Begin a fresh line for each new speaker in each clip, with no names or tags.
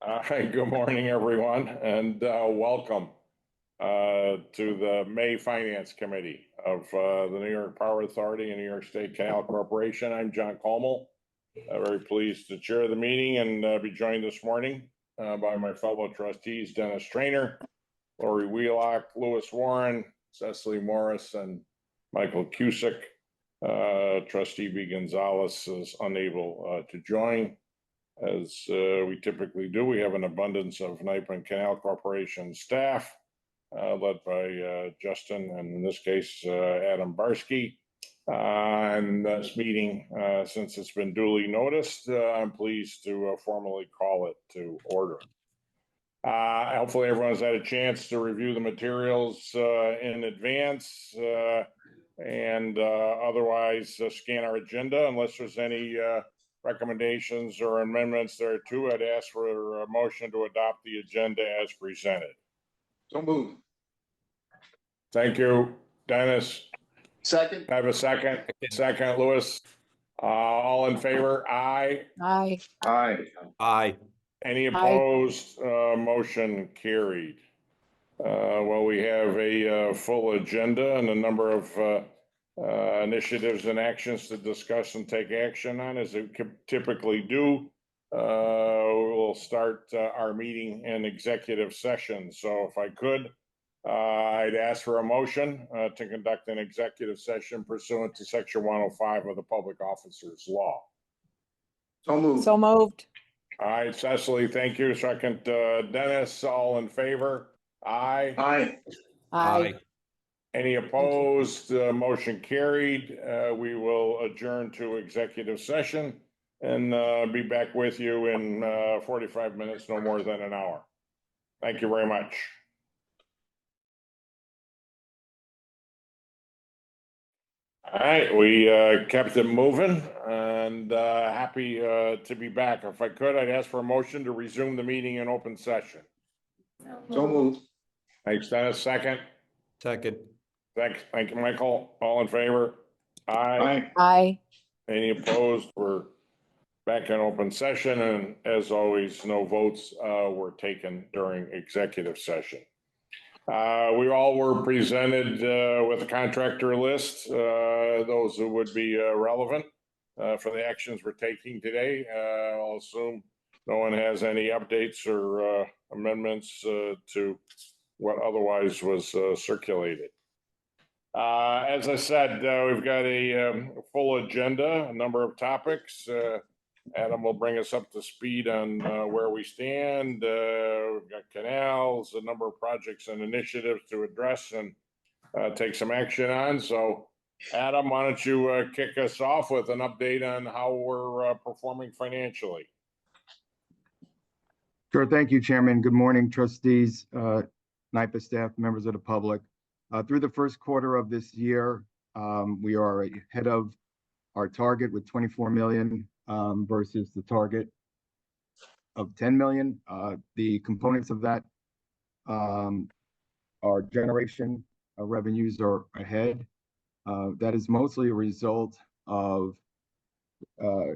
Hi, good morning, everyone, and welcome to the May Finance Committee of the New York Power Authority and New York State Canal Corporation. I'm John Koelmel. Very pleased to chair the meeting and be joined this morning by my fellow trustees, Dennis Trainor, Laurie Wheelock, Lewis Warren, Cecily Morris, and Michael Cusick. Trustee B. Gonzalez is unable to join. As we typically do, we have an abundance of NYPA and Canal Corporation staff led by Justin, and in this case, Adam Barsky. And this meeting, since it's been duly noticed, I'm pleased to formally call it to order. Hopefully everyone's had a chance to review the materials in advance and otherwise scan our agenda unless there's any recommendations or amendments thereto. I'd ask for a motion to adopt the agenda as presented.
So moved.
Thank you, Dennis.
Second.
I have a second. Second, Lewis. All in favor? Aye.
Aye.
Aye.
Aye.
Any opposed? Motion carried. Well, we have a full agenda and a number of initiatives and actions to discuss and take action on, as we typically do. We'll start our meeting in executive session. So if I could, I'd ask for a motion to conduct an executive session pursuant to Section 105 of the Public Officers Law.
So moved.
So moved.
All right, Cecily, thank you. Second, Dennis, all in favor? Aye.
Aye.
Aye.
Any opposed? Motion carried. We will adjourn to executive session and be back with you in 45 minutes, no more than an hour. Thank you very much. All right, we kept it moving and happy to be back. If I could, I'd ask for a motion to resume the meeting in open session.
So moved.
Thanks, Dennis. Second.
Second.
Thank you, Michael. All in favor? Aye.
Aye.
Aye.
Any opposed? We're back in open session, and as always, no votes were taken during executive session. We all were presented with a contractor list, those who would be relevant for the actions we're taking today. I'll assume no one has any updates or amendments to what otherwise was circulated. As I said, we've got a full agenda, a number of topics. Adam will bring us up to speed on where we stand. We've got canals, a number of projects and initiatives to address and take some action on. So, Adam, why don't you kick us off with an update on how we're performing financially?
Sure. Thank you, Chairman. Good morning, trustees, NYPA staff, members of the public. Through the first quarter of this year, we are ahead of our target with 24 million versus the target of 10 million. The components of that are generation revenues are ahead. That is mostly a result of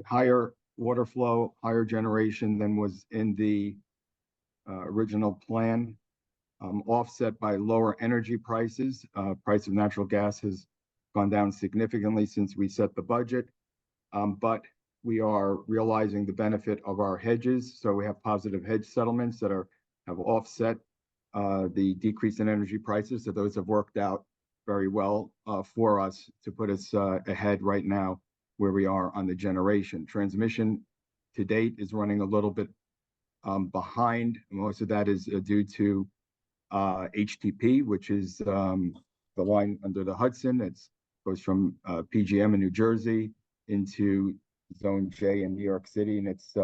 higher water flow, higher generation than was in the original plan. Offset by lower energy prices. Price of natural gas has gone down significantly since we set the budget, but we are realizing the benefit of our hedges. So we have positive hedge settlements that have offset the decrease in energy prices. So those have worked out very well for us to put us ahead right now where we are on the generation. Transmission to date is running a little bit behind. Most of that is due to HTP, which is the line under the Hudson. It goes from PGM in New Jersey into Zone J in New York City, and it's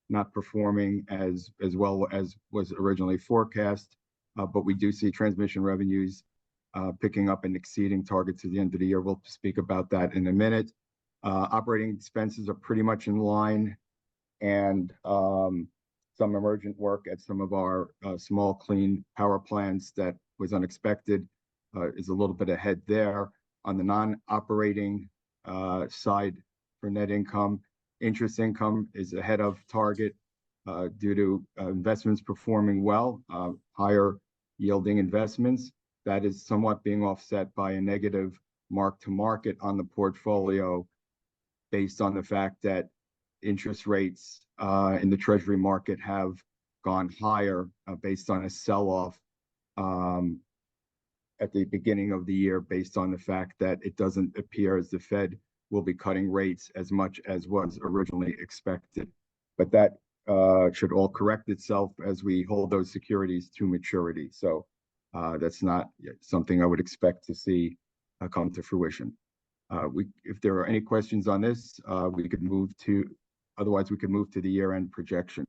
not performing as well as was originally forecast. But we do see transmission revenues picking up and exceeding targets at the end of the year. We'll speak about that in a minute. Operating expenses are pretty much in line, and some emergent work at some of our small clean power plants that was unexpected is a little bit ahead there. On the non-operating side for net income, interest income is ahead of target. due to investments performing well, higher yielding investments. That is somewhat being offset by a negative mark to market on the portfolio based on the fact that interest rates in the treasury market have gone higher based on a sell-off at the beginning of the year, based on the fact that it doesn't appear as the Fed will be cutting rates as much as was originally expected. But that should all correct itself as we hold those securities to maturity. So that's not something I would expect to see come to fruition. If there are any questions on this, we could move to, otherwise we could move to the year-end projection.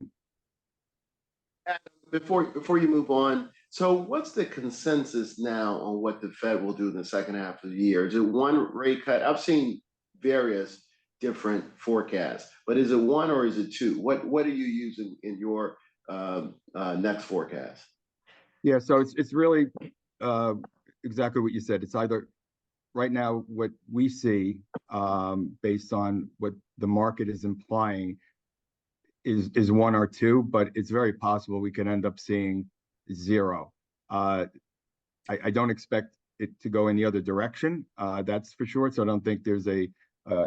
Before you move on, so what's the consensus now on what the Fed will do in the second half of the year? Is it one rate cut? I've seen various different forecasts, but is it one or is it two? What are you using in your next forecast?
Yeah, so it's really exactly what you said. It's either right now what we see based on what the market is implying is one or two, but it's very possible we could end up seeing zero. I don't expect it to go in the other direction, that's for sure. So I don't think there's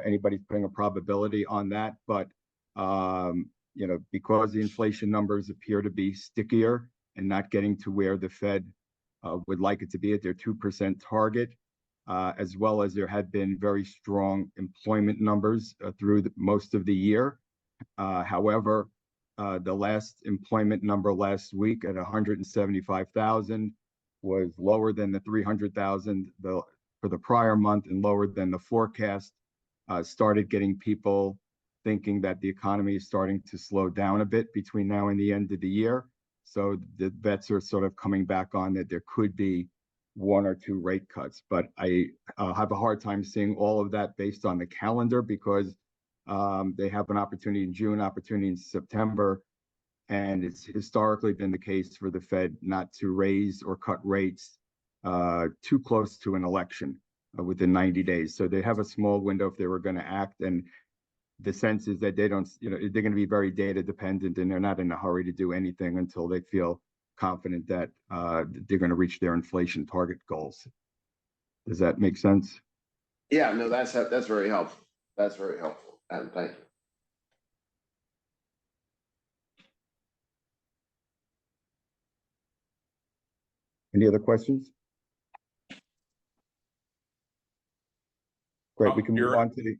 anybody putting a probability on that. But you know, because the inflation numbers appear to be stickier and not getting to where the Fed would like it to be at their 2% target, as well as there had been very strong employment numbers through most of the year. However, the last employment number last week at 175,000 was lower than the 300,000 for the prior month and lower than the forecast. Started getting people thinking that the economy is starting to slow down a bit between now and the end of the year. So the bets are sort of coming back on that there could be one or two rate cuts. But I have a hard time seeing all of that based on the calendar, because they have an opportunity in June, opportunity in September, and it's historically been the case for the Fed not to raise or cut rates too close to an election within 90 days. So they have a small window if they were going to act, and the sense is that they don't, you know, they're going to be very data dependent, and they're not in a hurry to do anything until they feel confident that they're going to reach their inflation target goals. Does that make sense?
Yeah, no, that's very helpful. That's very helpful. Adam, thank you.
Any other questions? Great, we can move on to the...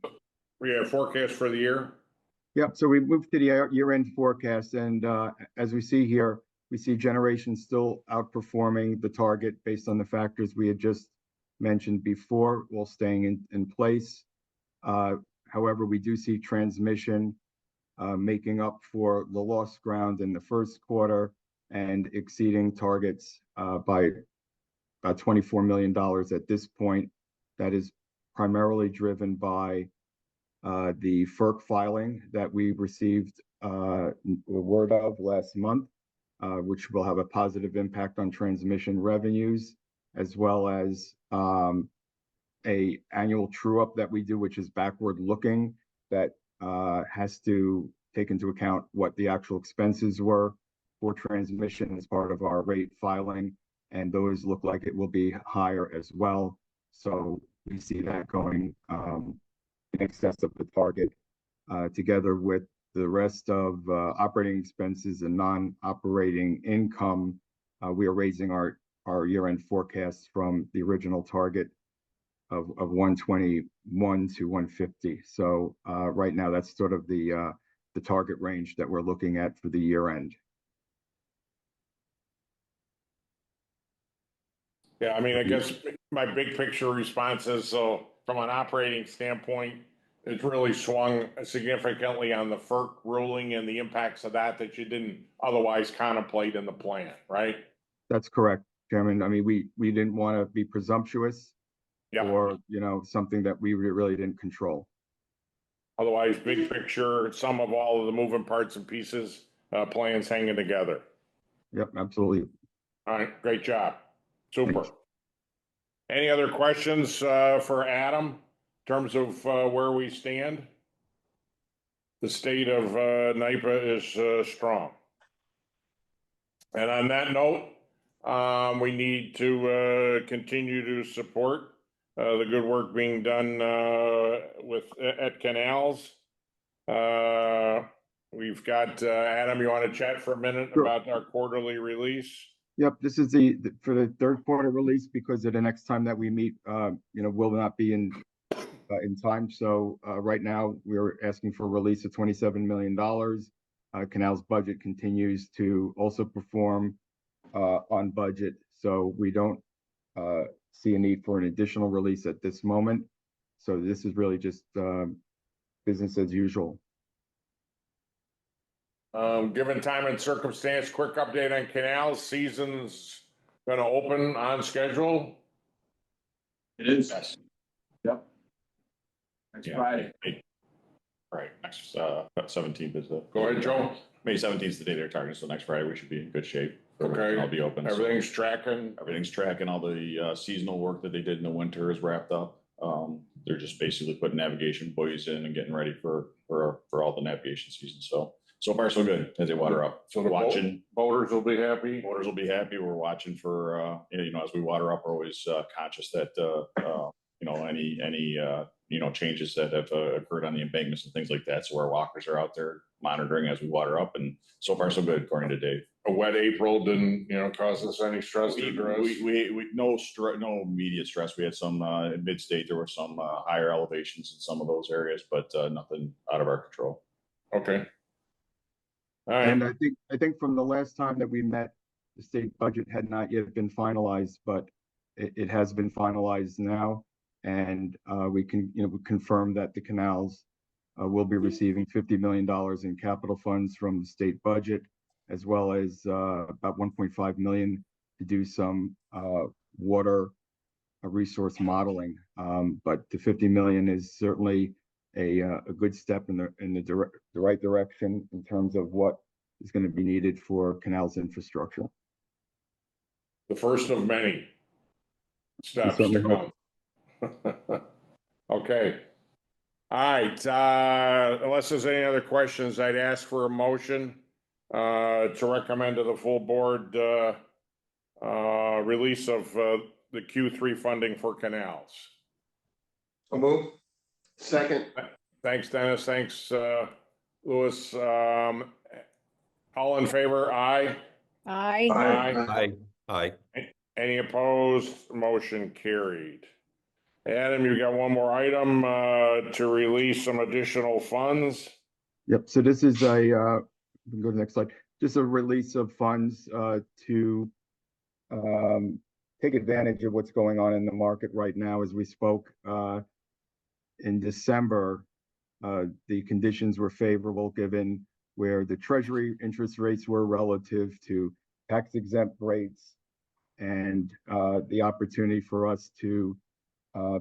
We have forecast for the year.
Yeah, so we moved to the year-end forecast, and as we see here, we see generation still outperforming the target based on the factors we had just mentioned before, while staying in place. However, we do see transmission making up for the lost ground in the first quarter and exceeding targets by about $24 million at this point. That is primarily driven by the FERC filing that we received word of last month, which will have a positive impact on transmission revenues, as well as a annual true-up that we do, which is backward-looking, that has to take into account what the actual expenses were for transmission as part of our rate filing, and those look like it will be higher as well. So we see that going in excess of the target, together with the rest of operating expenses and non-operating income. We are raising our year-end forecast from the original target of 121 to 150. So right now, that's sort of the target range that we're looking at for the year end.
Yeah, I mean, I guess my big picture response is, so from an operating standpoint, it's really swung significantly on the FERC ruling and the impacts of that you didn't otherwise contemplate in the plan, right?
That's correct, Chairman. I mean, we didn't want to be presumptuous,
yeah,
or, you know, something that we really didn't control.
Otherwise, big picture, some of all of the moving parts and pieces, plans hanging together.
Yep, absolutely.
All right, great job. Super. Any other questions for Adam in terms of where we stand? the state of NIPA is strong. And on that note, we need to continue to support the good work being done at Canals. We've got Adam, you want to chat for a minute
Sure.
about our quarterly release?
Yep, this is for the third quarter release, because of the next time that we meet, will not be in time. So right now we're asking for a release of $27 million. Canal's budget continues to also perform on budget, so we don't see a need for an additional release at this moment. So this is really just business as usual.
Given time and circumstance, quick update on Canal. Season's going to open on schedule.
It is.
Yes.
Yep. Next Friday.
Right, next 17th is the.
Go ahead, Joe.
May 17th is the day they're targeting, so next Friday we should be in good shape.
Okay.
I'll be open.
Everything's tracking.
Everything's tracking. All the seasonal work that they did in the winter is wrapped up. They're just basically putting navigation buoys in and getting ready for all the navigation season. So far so good as they water up.
So the boaters will be happy.
Boaters will be happy. We're watching for as we water up, we're always conscious that any changes that have occurred on the embankments and things like that. So our walkers are out there monitoring as we water up, and so far so good, according to Dave.
A wet April didn't cause us any stress.
We no immediate stress. We had some in mid-state. There were some higher elevations in some of those areas, but nothing out of our control.
Okay. All right.
And I think from the last time that we met, the state budget had not yet been finalized, but it has been finalized now. And we can confirm that the canals will be receiving $50 million in capital funds from the state budget, as well as about $1.5 million to do some water resource modeling. But the $50 million is certainly a good step in the right direction in terms of what is going to be needed for Canal's infrastructure.
The first of many steps to come. Okay. All right. Unless there's any other questions, I'd ask for a motion to recommend to the full board release of the Q3 funding for Canals.
So move. Second.
Thanks, Dennis. Thanks, Louis. All in favor? Aye.
Aye.
Aye.
Aye.
Any opposed? Motion carried. Adam, you got one more item to release some additional funds.
Yep. So this is we can go to the next slide. Just a release of funds to take advantage of what's going on in the market right now. As we spoke in December, the conditions were favorable given where the Treasury interest rates were relative to tax-exempt rates, and the opportunity for us to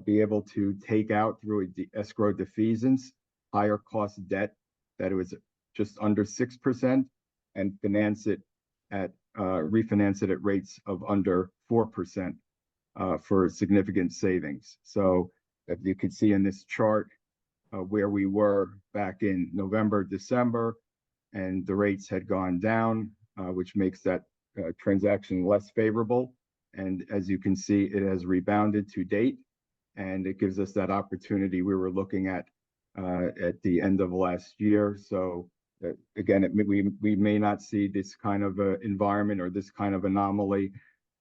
be able to take out through escrow defeasance higher cost debt that it was just under 6% and refinance it at rates of under 4% for significant savings. So if you could see in this chart where we were back in November, December, and the rates had gone down, which makes that transaction less favorable. And as you can see, it has rebounded to date, and it gives us that opportunity we were looking at the end of last year. So again, we may not see this kind of environment or this kind of anomaly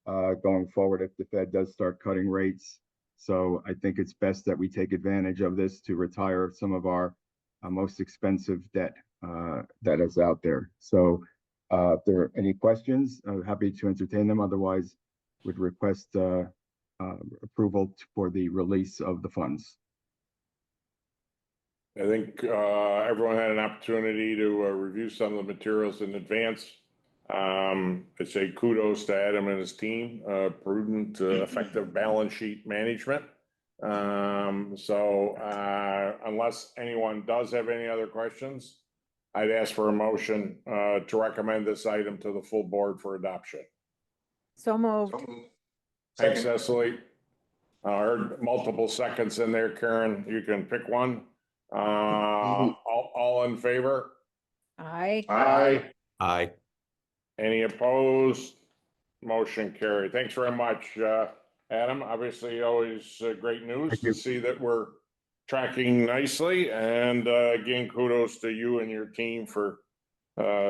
going forward if the Fed does start cutting rates. So I think it's best that we take advantage of this to retire some of our most expensive debt that is out there. So if there are any questions, I'm happy to entertain them. Otherwise, would request approval for the release of the funds.
I think everyone had an opportunity to review some of the materials in advance. I'd say kudos to Adam and his team, prudent, effective balance sheet management. So unless anyone does have any other questions, I'd ask for a motion to recommend this item to the full board for adoption.
So moved.
Thanks, Cecily. I heard multiple seconds in there, Karen. You can pick one. All all in favor?
Aye.
Aye.
Aye.
Any opposed? Motion carried. Thanks very much, Adam. Obviously, always great news
Thank
to
you.
see that we're tracking nicely. And again, kudos to you and your team for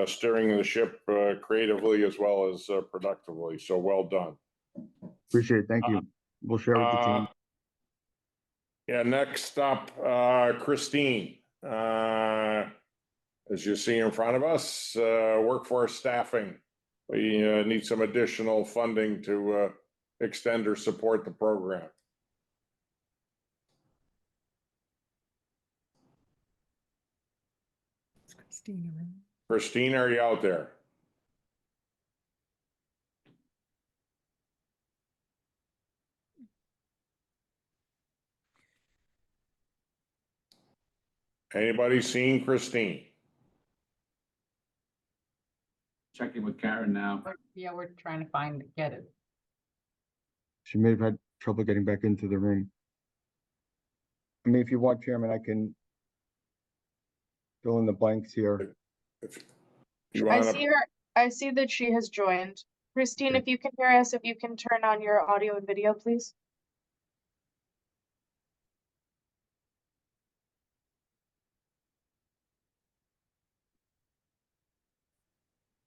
steering the ship creatively as well as productively. So well done.
Appreciate it. Thank you. We'll share with the team.
Yeah, next up, Christine. As you see in front of us, workforce staffing. We need some additional funding to extend or support the program. Christine, are you out there? Anybody seen Christine?
Checking with Karen now.
Yeah, we're trying to get it.
She may have had trouble getting back into the room. I mean, if you want, Chairman, I can fill in the blanks here.
If you
I
wanna-
see her. I see that she has joined. Christine, if you can hear us, if you can turn on your audio and video, please.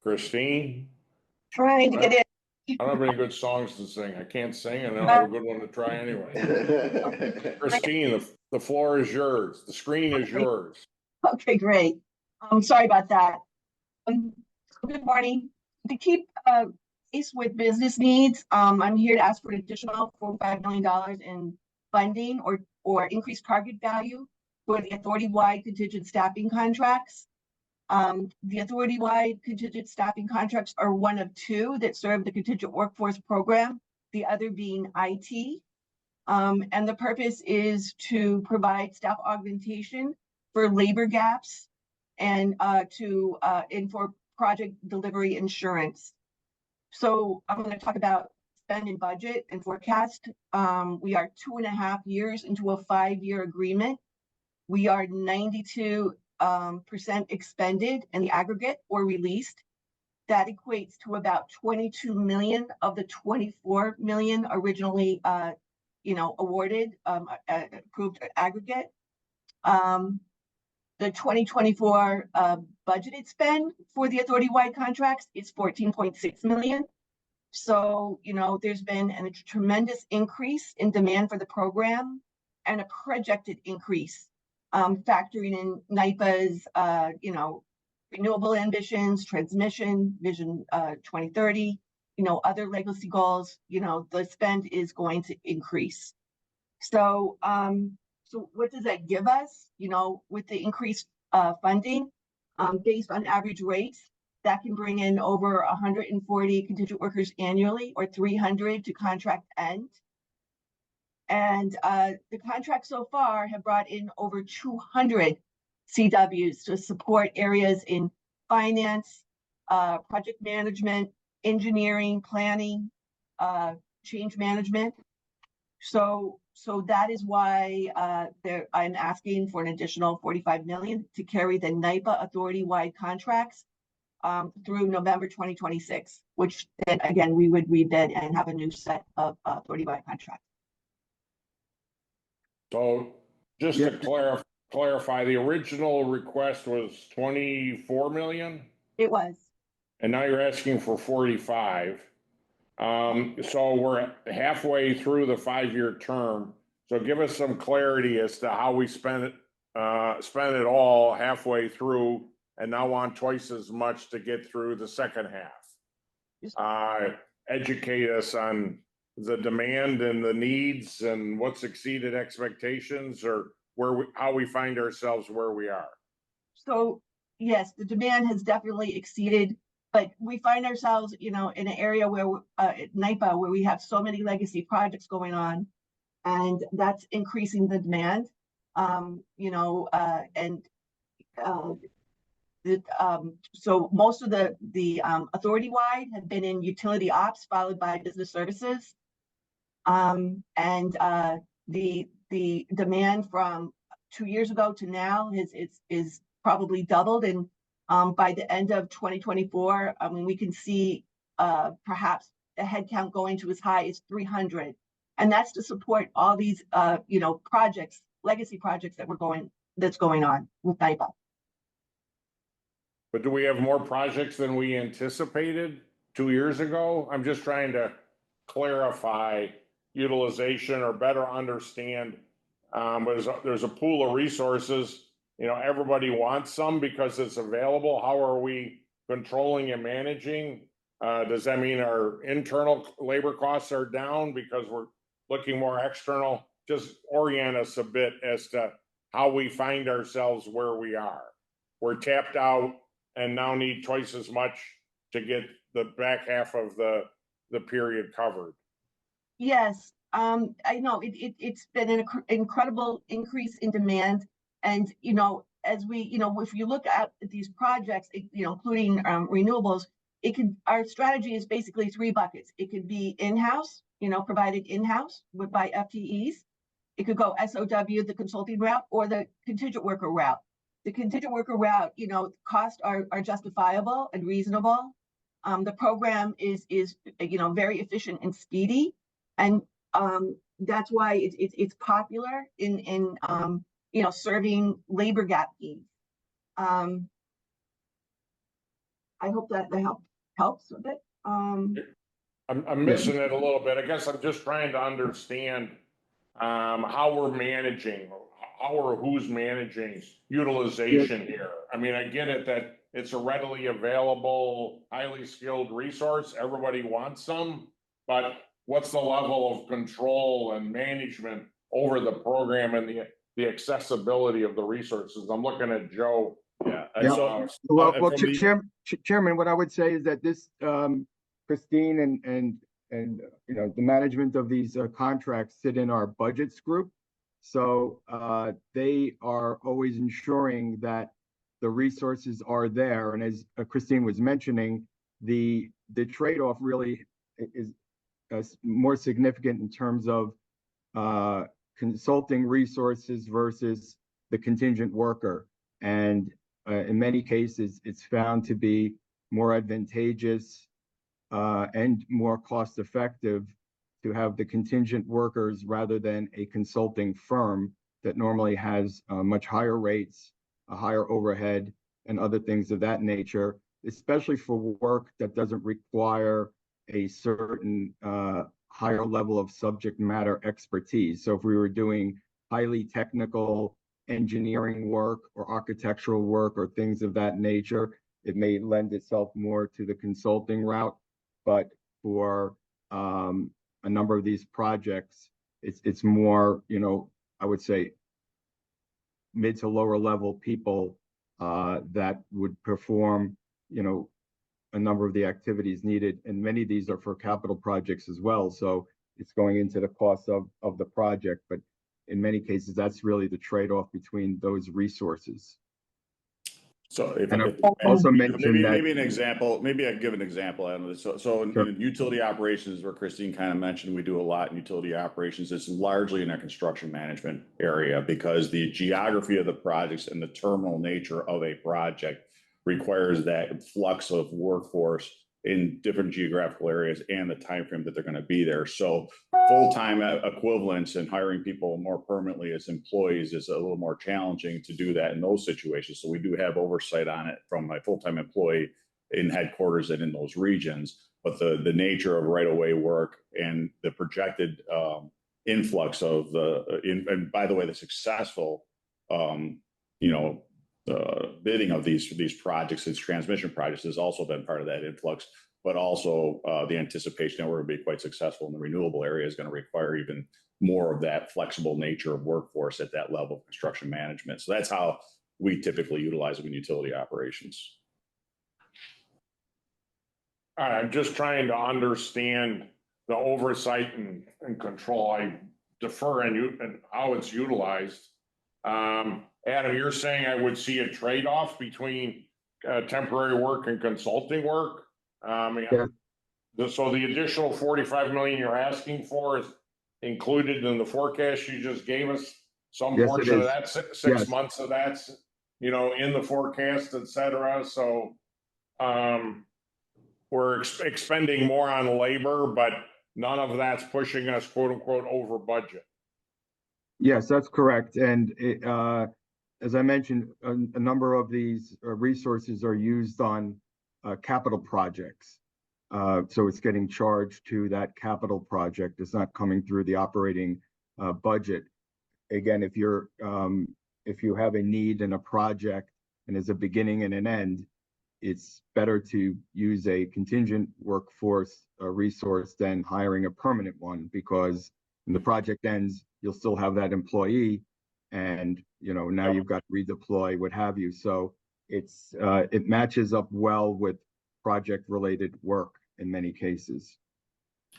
Christine?
Trying to get in.
I don't have any good songs to sing. I can't sing and I don't have a good one to try anyway. Christine, the floor is yours. The screen is yours.
Okay, great. Sorry about that. Good morning. To keep pace with business needs, I'm here to ask for an additional $45 million in funding or increased target value for the authority-wide contingent staffing contracts. The authority-wide contingent staffing contracts are one of two that serve the contingent workforce program, the other being IT. And the purpose is to provide staff augmentation for labor gaps and for project delivery insurance. So I'm going to talk about spend and budget and forecast. We are 2.5 years into a 5-year agreement. We are 92% expended in the aggregate or released. That equates to about 22 million of the 24 million originally awarded, approved aggregate. The 2024 budgeted spend for the authority-wide contracts is 14.6 million. So, there's been a tremendous increase in demand for the program and a projected increase, factoring in NYPA's, renewable ambitions, transmission, Vision 2030, other legacy goals, the spend is going to increase. So, so what does that give us? With the increased funding, based on average rates, that can bring in over 140 contingent workers annually, or 300 to contract end. And the contracts so far have brought in over 200 CWs to support areas in finance, project management, engineering, planning, change management. So that is why I'm asking for an additional 45 million to carry the NYPA authority-wide contracts through November 2026, which then again we would rebid and have a new set of authority-wide contracts.
So just to clarify, the original request was 24 million?
It was.
And now you're asking for 45. So we're halfway through the 5-year term. So give us some clarity as to how we spend it all halfway through and now want twice as much to get through the second half. Educate us on the demand and the needs and what's exceeded expectations, or how we find ourselves where we are.
So yes, the demand has definitely exceeded, but we find ourselves, in an area where at NYPA, where we have so many legacy projects going on, and that's increasing the demand. So most of the authority-wide have been in utility ops, followed by business services. And the demand from 2 years ago to now is probably doubled, and by the end of 2024, I mean, we can see perhaps the headcount going to as high as 300. And that's to support all these projects, legacy projects that's going on with NYPA.
But do we have more projects than we anticipated 2 years ago? I'm just trying to clarify utilization or better understand. There's a pool of resources, everybody wants some because it's available. How are we controlling and managing? Does that mean our internal labor costs are down because we're looking more external? Just orient us a bit as to how we find ourselves where we are. We're tapped out and now need twice as much to get the back half of the period covered.
Yes, I know it's been an incredible increase in demand. And, as we, if you look at these projects, including renewables, our strategy is basically 3 buckets. It could be in-house, provided in-house by FTEs. It could go SOW, the consulting route, or the contingent worker route. The contingent worker route, costs are justifiable and reasonable. The program is very efficient and speedy, and that's why it's popular in serving labor gap needs. I hope that helps a bit.
I'm missing it a little bit. I guess I'm just trying to understand how we're managing, who's managing utilization here. I mean, I get it that it's a readily available, highly skilled resource. Everybody wants some, but what's the level of control and management over the program and the accessibility of the resources? I'm looking at Joe.
Yeah.
Well, Chairman, what I would say is that this, Christine and the management of these contracts sit in our budgets group. So they are always ensuring that the resources are there. And as Christine was mentioning, the trade-off really is more significant in terms of consulting resources versus the contingent worker. And in many cases, it's found to be more advantageous and more cost-effective to have the contingent workers rather than a consulting firm that normally has much higher rates, a higher overhead, and other things of that nature, especially for work that doesn't require a certain higher level of subject matter expertise. So if we were doing highly technical engineering work or architectural work or things of that nature, it may lend itself more to the consulting route. But for a number of these projects, it's more, I would say, mid to lower level people that would perform, a number of the activities needed. And many of these are for capital projects as well. So it's going into the cost of the project. But in many cases, that's really the trade-off between those resources.
So if
And
I
also mentioned that
maybe an example, maybe I can give an example out of this. So in,
Sure.
in utility operations, where Christine kind of mentioned, we do a lot in utility operations. It's largely in our construction management area because the geography of the projects and the terminal nature of a project requires that flux of workforce in different geographical areas and the time frame that they're going to be there. So full-time equivalents and hiring people more permanently as employees is a little more challenging to do that in those situations. So we do have oversight on it from a full-time employee in headquarters and in those regions. But the nature of right-of-way work and the projected influx of and by the way, the successful bidding of these projects, these transmission projects, has also been part of that influx, but also the anticipation that we're going to be quite successful in the renewable area is going to require even more of that flexible nature of workforce at that level of construction management. So that's how we typically utilize them in utility operations.
All right, I'm just trying to understand the oversight and control. I defer and how it's utilized. Adam, you're saying I would see a trade-off between temporary work and consulting work?
Yeah.
So the additional 45 million you're asking for is included in the forecast you just gave us? Some
Yes, it
portion of
is.
that, six
Yes.
months of that? in the forecast, et cetera. So, we're expending more on labor, but none of that's pushing us, quote unquote, over budget.
Yes, that's correct. And as I mentioned, a number of these resources are used on capital projects. So it's getting charged to that capital project. It's not coming through the operating budget. Again, if you have a need in a project and there's a beginning and an end, it's better to use a contingent workforce resource than hiring a permanent one, because when the project ends, you'll still have that employee, and now you've got to redeploy, what have you. So it matches up well with project related work in many cases.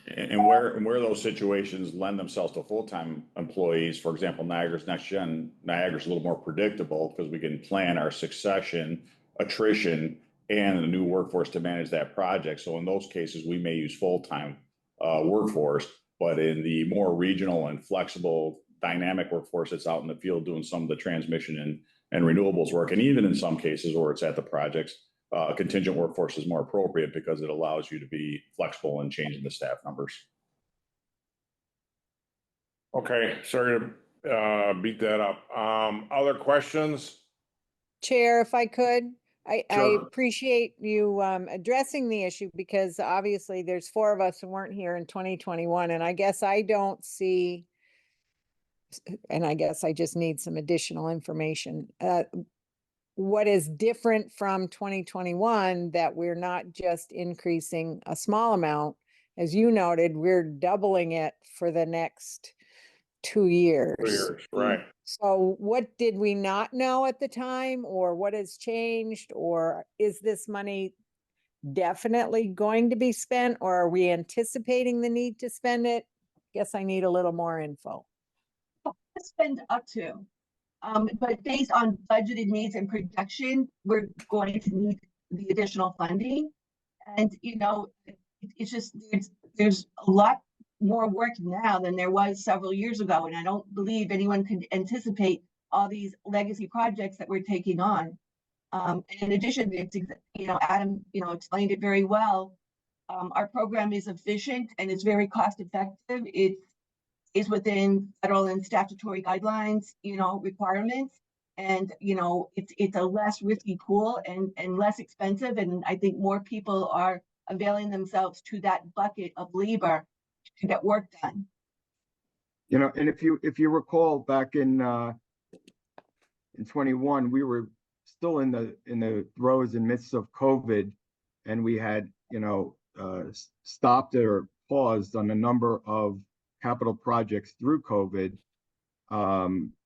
And where those situations lend themselves to full-time employees, for example, Niagara's Next Gen, Niagara's a little more predictable because we can plan our succession, attrition, and a new workforce to manage that project. So in those cases, we may use full-time workforce, but in the more regional and flexible dynamic workforce that's out in the field doing some of the transmission and renewables work, and even in some cases where it's at the projects, contingent workforce is more appropriate because it allows you to be flexible in changing the staff numbers.
Okay, sorry to beat that up. Other questions?
Chair, if I could, I
Sure.
appreciate you addressing the issue, because obviously there's 4 of us who weren't here in 2021, and I guess I don't see, and I guess I just need some additional information. What is different from 2021 that we're not just increasing a small amount? As you noted, we're doubling it for the next 2 years.
2 years, right.
So what did we not know at the time, or what has changed, or is this money definitely going to be spent, or are we anticipating the need to spend it? Guess I need a little more info.
Spend up to, but based on budgeted needs and projection, we're going to need the additional funding. And it's just there's a lot more work now than there was several years ago, and I don't believe anyone could anticipate all these legacy projects that we're taking on. In addition, Adam explained it very well. Our program is efficient and it's very cost effective. It is within federal and statutory guidelines, requirements, and it's a less risky pool and less expensive, and I think more people are availing themselves to that bucket of labor to get work done.
And if you recall, back in 21, we were still in the throes and midst of COVID, and we had stopped or paused on a number of capital projects through COVID,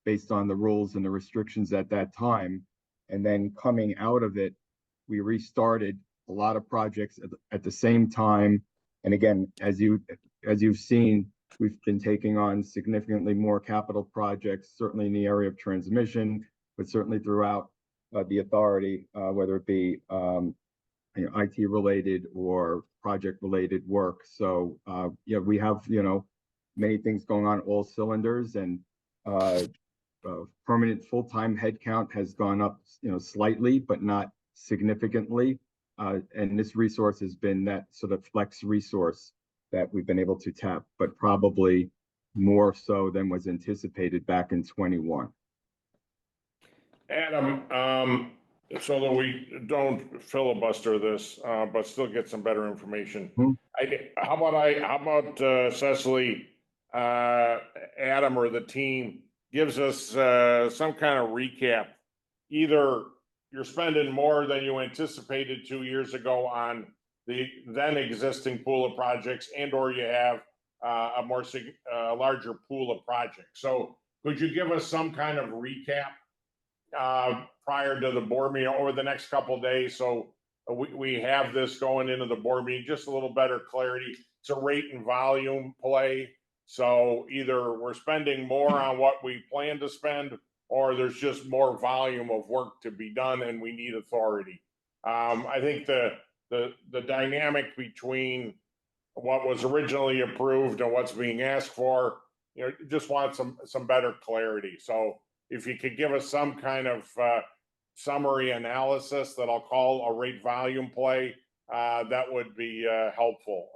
based on the rules and the restrictions at that time. And then coming out of it, we restarted a lot of projects at the same time. And again, as you've seen, we've been taking on significantly more capital projects, certainly in the area of transmission, but certainly throughout the authority, whether it be IT related or project related work. So we have many things going on, all cylinders, and permanent full-time headcount has gone up slightly, but not significantly. And this resource has been that sort of flex resource that we've been able to tap, but probably more so than was anticipated back in 21.
Adam, so that we don't filibuster this, but still get some better information. How about Cecily, Adam, or the team gives us some kind of recap? Either you're spending more than you anticipated 2 years ago on the then existing pool of projects, and or you have a larger pool of projects. So could you give us some kind of recap prior to the board meeting over the next couple of days, so we have this going into the board meeting, just a little better clarity? It's a rate and volume play, so either we're spending more on what we plan to spend, or there's just more volume of work to be done and we need authority. I think the dynamic between what was originally approved and what's being asked for, just want some better clarity. So if you could give us some kind of summary analysis that I'll call a rate volume play, that would be helpful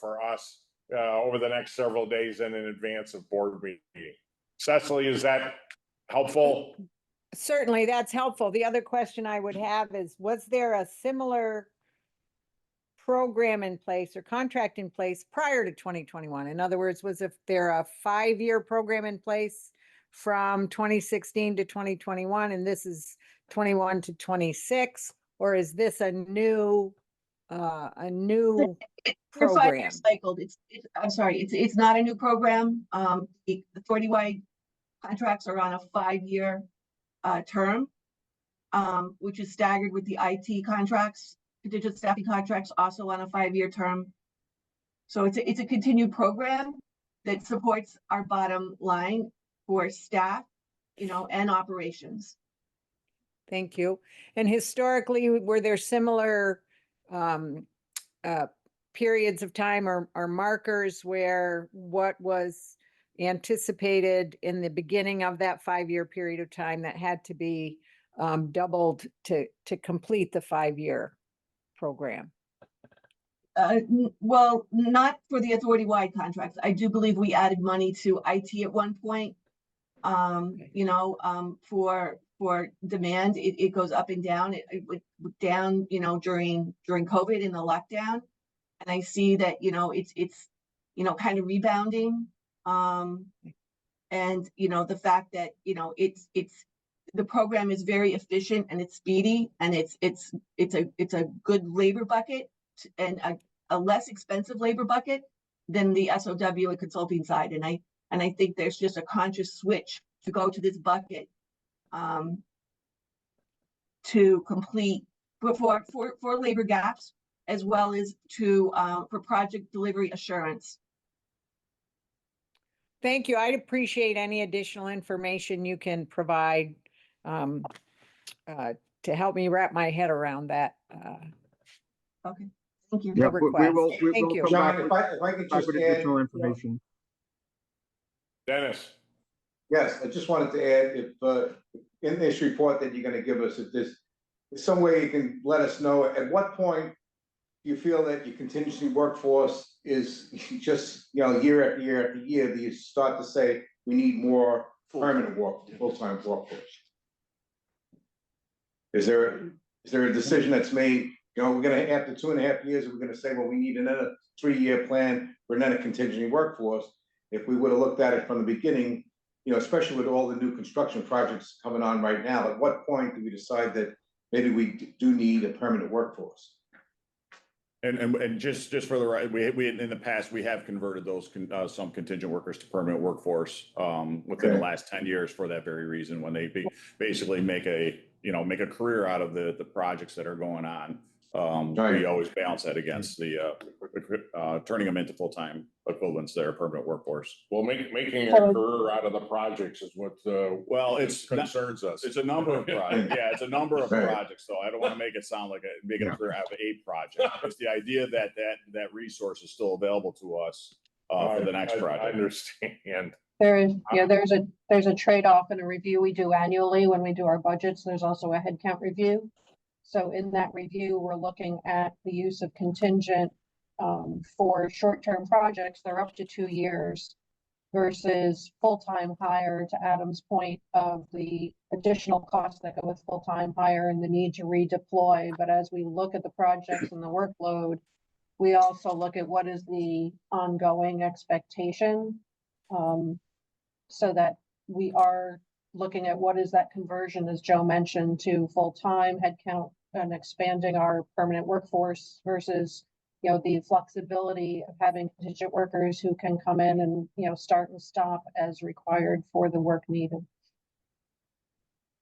for us over the next several days and in advance of board meeting. Cecily, is that helpful?
Certainly, that's helpful. The other question I would have is, was there a similar program in place or contract in place prior to 2021? In other words, was there a 5-year program in place from 2016 to 2021, and this is 21 to 26, or is this a new
They're 5-year
program?
cycled. I'm sorry, it's not a new program. The authority-wide contracts are on a 5-year term, which is staggered with the IT contracts. Contingent staffing contracts also on a 5-year term. So it's a continued program that supports our bottom line for staff, and operations.
Thank you. And historically, were there similar periods of time or markers where what was anticipated in the beginning of that 5-year period of time that had to be doubled to complete the 5-year program?
Well, not for the authority-wide contracts. I do believe we added money to IT at one point. For demand, it goes up and down. It went down, during COVID in the lockdown. And I see that, it's kind of rebounding. And, the fact that, the program is very efficient and it's speedy and it's a good labor bucket and a less expensive labor bucket than the SOW and consulting side. And I think there's just a conscious switch to go to this bucket to complete for labor gaps, as well as for project delivery assurance.
Thank you. I'd appreciate any additional information you can provide to help me wrap my head around that.
Okay, thank you.
Yeah,
request.
we
Thank
will
you.
come
John,
back
if I could
back
just
with
add,
additional information.
Dennis?
yes, I just wanted to add, if in this report that you're gonna give us, if there's some way you can let us know, at what point you feel that your contingency workforce is just, year after year after year, do you start to say, we need more permanent full-time workforce? Is there a decision that's made, we're gonna, after 2.5 years, we're gonna say, well, we need another 3-year plan for another contingency workforce? If we would have looked at it from the beginning, especially with all the new construction projects coming on right now, at what point do we decide that maybe we do need a permanent workforce?
And just for the right, we in the past, we have converted those some contingent workers to permanent workforce within the last 10 years for that very reason, when they basically make a career out of the projects that are going on. We always balance that against the turning them into full-time equivalents that are permanent workforce.
Well, making a career out of the projects is what
It's
concerns us.
It's a number of projects. Yeah, it's a number of projects. So I don't want to make it sound like making a career out of a project. It's the idea that resource is still available to us for the next project.
I understand.
There's a trade-off in a review we do annually when we do our budgets. There's also a headcount review. So in that review, we're looking at the use of contingent for short-term projects. They're up to 2 years versus full-time hire, to Adam's point of the additional costs that go with full-time hire and the need to redeploy. But as we look at the projects and the workload, we also look at what is the ongoing expectation, so that we are looking at what is that conversion, as Joe mentioned, to full-time headcount and expanding our permanent workforce versus, the flexibility of having contingent workers who can come in and, start and stop as required for the work needed.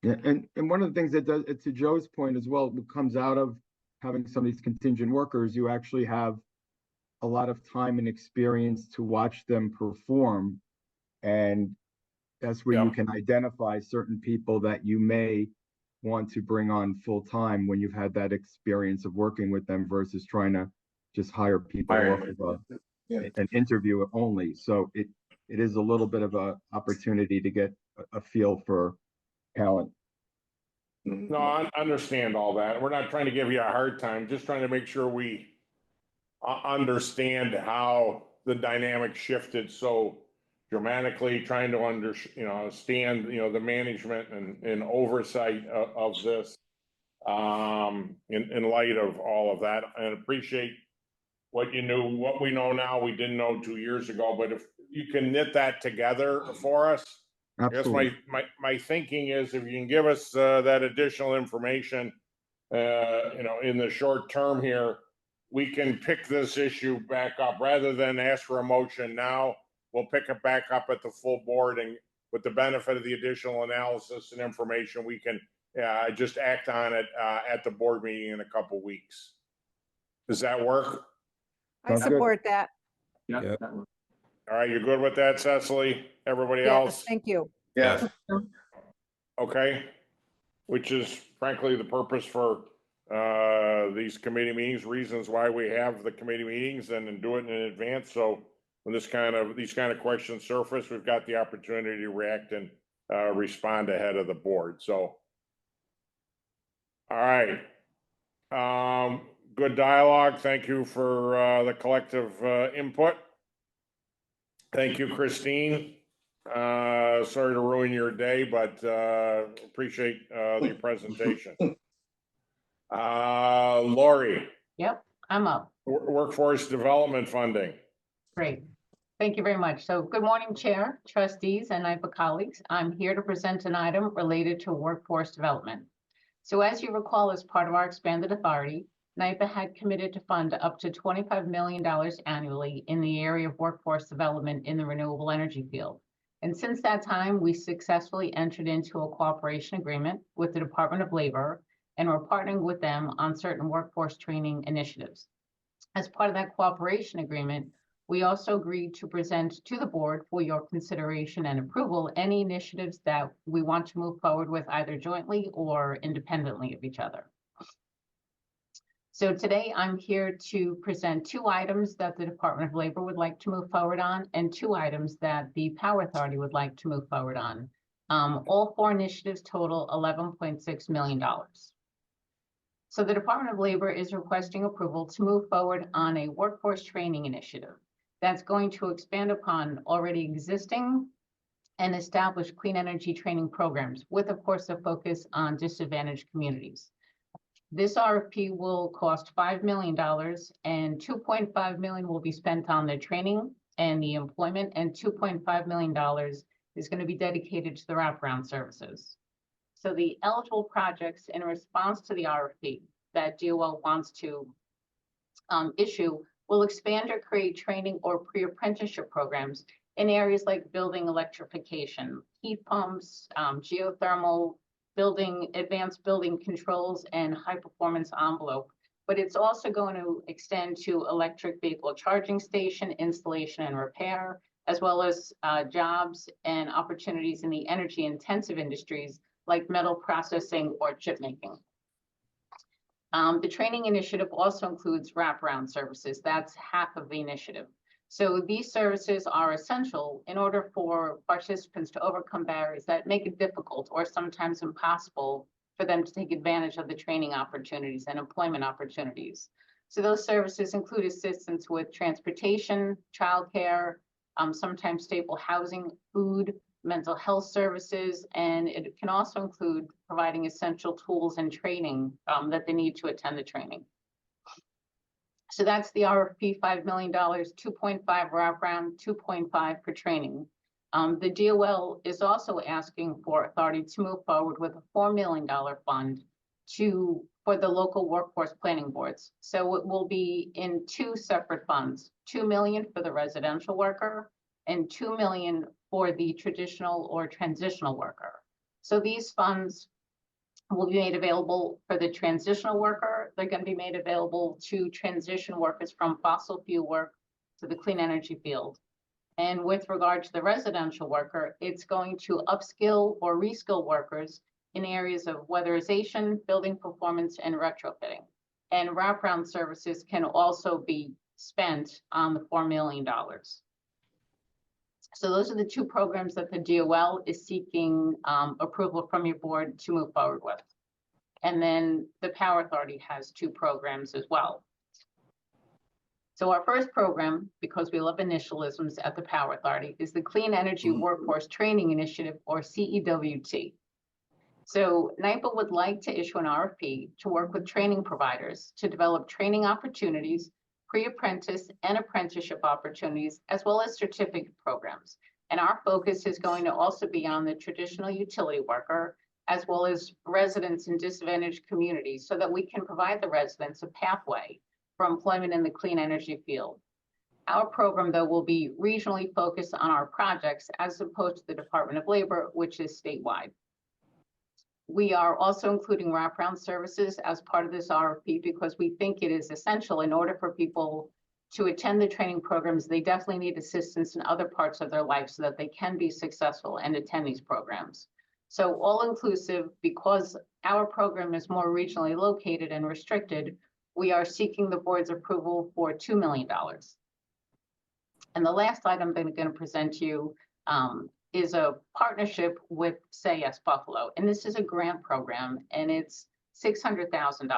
Yeah, and one of the things that does, to Joe's point as well, what comes out of having some of these contingent workers, you actually have a lot of time and experience to watch them perform. And that's where you can identify certain people that you may want to bring on full time when you've had that experience of working with them versus trying to just hire people off of an interview only. So it is a little bit of a opportunity to get a feel for talent.
No, I understand all that. We're not trying to give you a hard time, just trying to make sure we understand how the dynamic shifted so dramatically, trying to understand, the management and oversight of this in light of all of that, and appreciate what you knew, what we know now, we didn't know 2 years ago, but if you can knit that together for us. I guess
Absolutely.
my thinking is if you can give us that additional information, in the short term here, we can pick this issue back up rather than ask for a motion now. We'll pick it back up at the full board, and with the benefit of the additional analysis and information, we can just act on it at the board meeting in a couple weeks. Does that work?
I
Sounds good.
support that.
Yeah.
Yep.
that works.
All right, you're good with that, Cecily? Everybody
Yes,
else?
thank you.
Yes,
Okay, which is frankly the purpose for these committee meetings, reasons why we have the committee meetings and do it in advance. So when these kind of questions surface, we've got the opportunity to react and respond ahead of the board. So, all right. Good dialogue. Thank you for the collective input. Thank you, Christine. Sorry to ruin your day, but appreciate the presentation. Laurie,
Yep, I'm up.
workforce development funding.
Great. Thank you very much. So good morning, Chair, trustees, and NYPA colleagues. I'm here to present an item related to workforce development. So as you recall, as part of our expanded authority, NYPA had committed to fund up to $25 million annually in the area of workforce development in the renewable energy field. And since that time, we successfully entered into a cooperation agreement with the Department of Labor, and we're partnering with them on certain workforce training initiatives. As part of that cooperation agreement, we also agreed to present to the board for your consideration and approval any initiatives that we want to move forward with either jointly or independently of each other. So today I'm here to present 2 items that the Department of Labor would like to move forward on and 2 items that the Power Authority would like to move forward on. All 4 initiatives total $11.6 million. So the Department of Labor is requesting approval to move forward on a workforce training initiative that's going to expand upon already existing and established clean energy training programs with, of course, a focus on disadvantaged communities. This RFP will cost $5 million and $2.5 million will be spent on the training and the employment, and $2.5 million is going to be dedicated to the wraparound services. So the eligible projects in response to the RFP that DOL wants to issue will expand or create training or pre-apprenticeship programs in areas like building electrification, heat pumps, geothermal, advanced building controls, and high performance envelope. But it's also going to extend to electric vehicle charging station installation and repair, as well as jobs and opportunities in the energy intensive industries like metal processing or chip making. The training initiative also includes wraparound services. That's half of the initiative. So these services are essential in order for participants to overcome barriers that make it difficult or sometimes impossible for them to take advantage of the training opportunities and employment opportunities. So those services include assistance with transportation, childcare, sometimes stable housing, food, mental health services, and it can also include providing essential tools and training that they need to attend the training. So that's the RFP, $5 million, 2.5 wraparound, 2.5 for training. The DOL is also asking for authority to move forward with a $4 million fund for the local workforce planning boards. So it will be in 2 separate funds, $2 million for the residential worker and $2 million for the traditional or transitional worker. So these funds will be made available for the transitional worker. They're going to be made available to transition workers from fossil fuel work to the clean energy field. And with regard to the residential worker, it's going to upskill or reskill workers in areas of weatherization, building performance, and retrofitting. And wraparound services can also be spent on the $4 million. So those are the 2 programs that the DOL is seeking approval from your board to move forward with. And then the Power Authority has 2 programs as well. So our first program, because we love initialisms at the Power Authority, is the Clean Energy Workforce Training Initiative, or CEWT. So NYPA would like to issue an RFP to work with training providers to develop training opportunities, pre-apprentice and apprenticeship opportunities, as well as certificate programs. And our focus is going to also be on the traditional utility worker, as well as residents in disadvantaged communities, so that we can provide the residents a pathway for employment in the clean energy field. Our program, though, will be regionally focused on our projects as opposed to the Department of Labor, which is statewide. We are also including wraparound services as part of this RFP because we think it is essential in order for people to attend the training programs. They definitely need assistance in other parts of their life so that they can be successful and attend these programs. So all inclusive, because our program is more regionally located and restricted, we are seeking the board's approval for $2 million. And the last item that I'm going to present to you is a partnership with Say Yes Buffalo. And this is a grant program, and it's $600,000.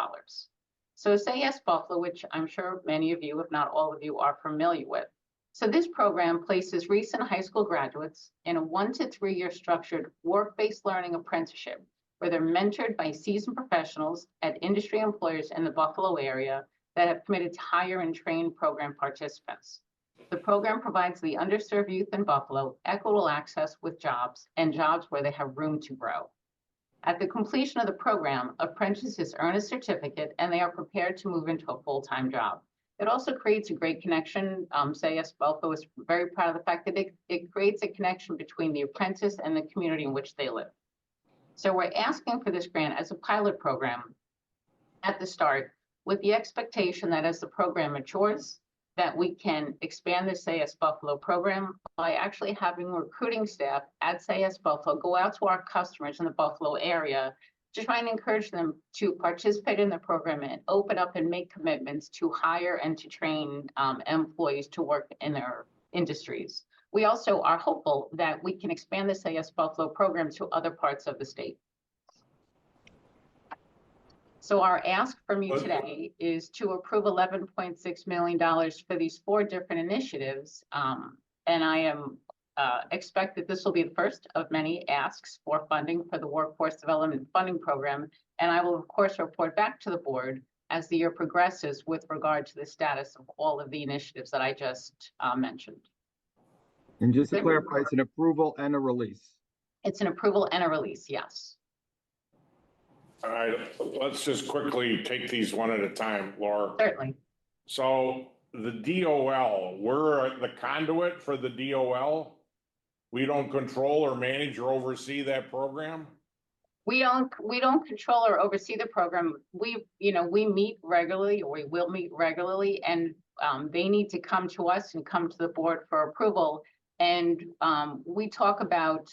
So Say Yes Buffalo, which I'm sure many of you, if not all of you, are familiar with. So this program places recent high school graduates in a 1 to 3 year structured work-based learning apprenticeship, where they're mentored by seasoned professionals at industry employers in the Buffalo area that have committed to hire and train program participants. The program provides the underserved youth in Buffalo equitable access with jobs and jobs where they have room to grow. At the completion of the program, apprentices earn a certificate and they are prepared to move into a full-time job. It also creates a great connection. Say Yes Buffalo is very proud of the fact that it creates a connection between the apprentice and the community in which they live. So we're asking for this grant as a pilot program at the start, with the expectation that as the program matures, that we can expand the Say Yes Buffalo program by actually having recruiting staff at Say Yes Buffalo go out to our customers in the Buffalo area to try and encourage them to participate in the program and open up and make commitments to hire and to train employees to work in their industries. We also are hopeful that we can expand the Say Yes Buffalo program to other parts of the state. So our ask from you today is to approve $11.6 million for these 4 different initiatives. And I am expect that this will be the first of many asks for funding for the Workforce Development Funding Program. And I will, of course, report back to the board as the year progresses with regard to the status of all of the initiatives that I just mentioned.
And just to clarify, it's an approval and a release.
It's an approval and a release, yes.
All right, let's just quickly take these one at a time, Laura.
Certainly.
So the DOL, we're the conduit for the DOL. We don't control or manage or oversee that program.
We don't control or oversee the program. We meet regularly, or we will meet regularly, and they need to come to us and come to the board for approval. And we talk about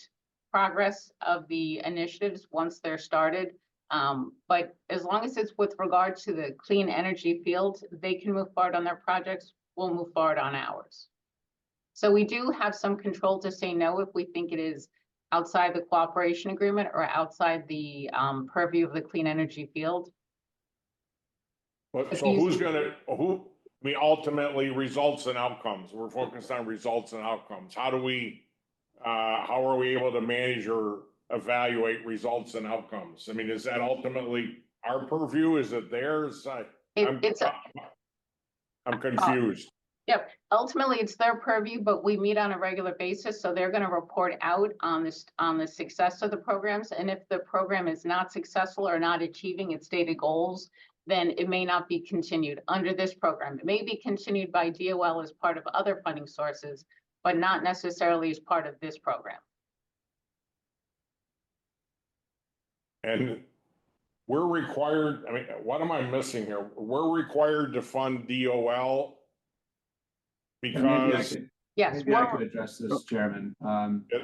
progress of the initiatives once they're started. But as long as it's with regard to the clean energy field, they can move forward on their projects. We'll move forward on ours. So we do have some control to say no if we think it is outside the cooperation agreement or outside the purview of the clean energy field.
But so ultimately results and outcomes. We're focused on results and outcomes. How are we able to manage or evaluate results and outcomes? I mean, is that ultimately our purview? Is it theirs? I'm confused.
Yep. Ultimately, it's their purview, but we meet on a regular basis. So they're going to report out on the success of the programs. And if the program is not successful or not achieving its stated goals, then it may not be continued under this program. It may be continued by DOL as part of other funding sources, but not necessarily as part of this program.
And we're required, I mean, what am I missing here? We're required to fund DOL because.
Yes.
Maybe I could address this, Chairman.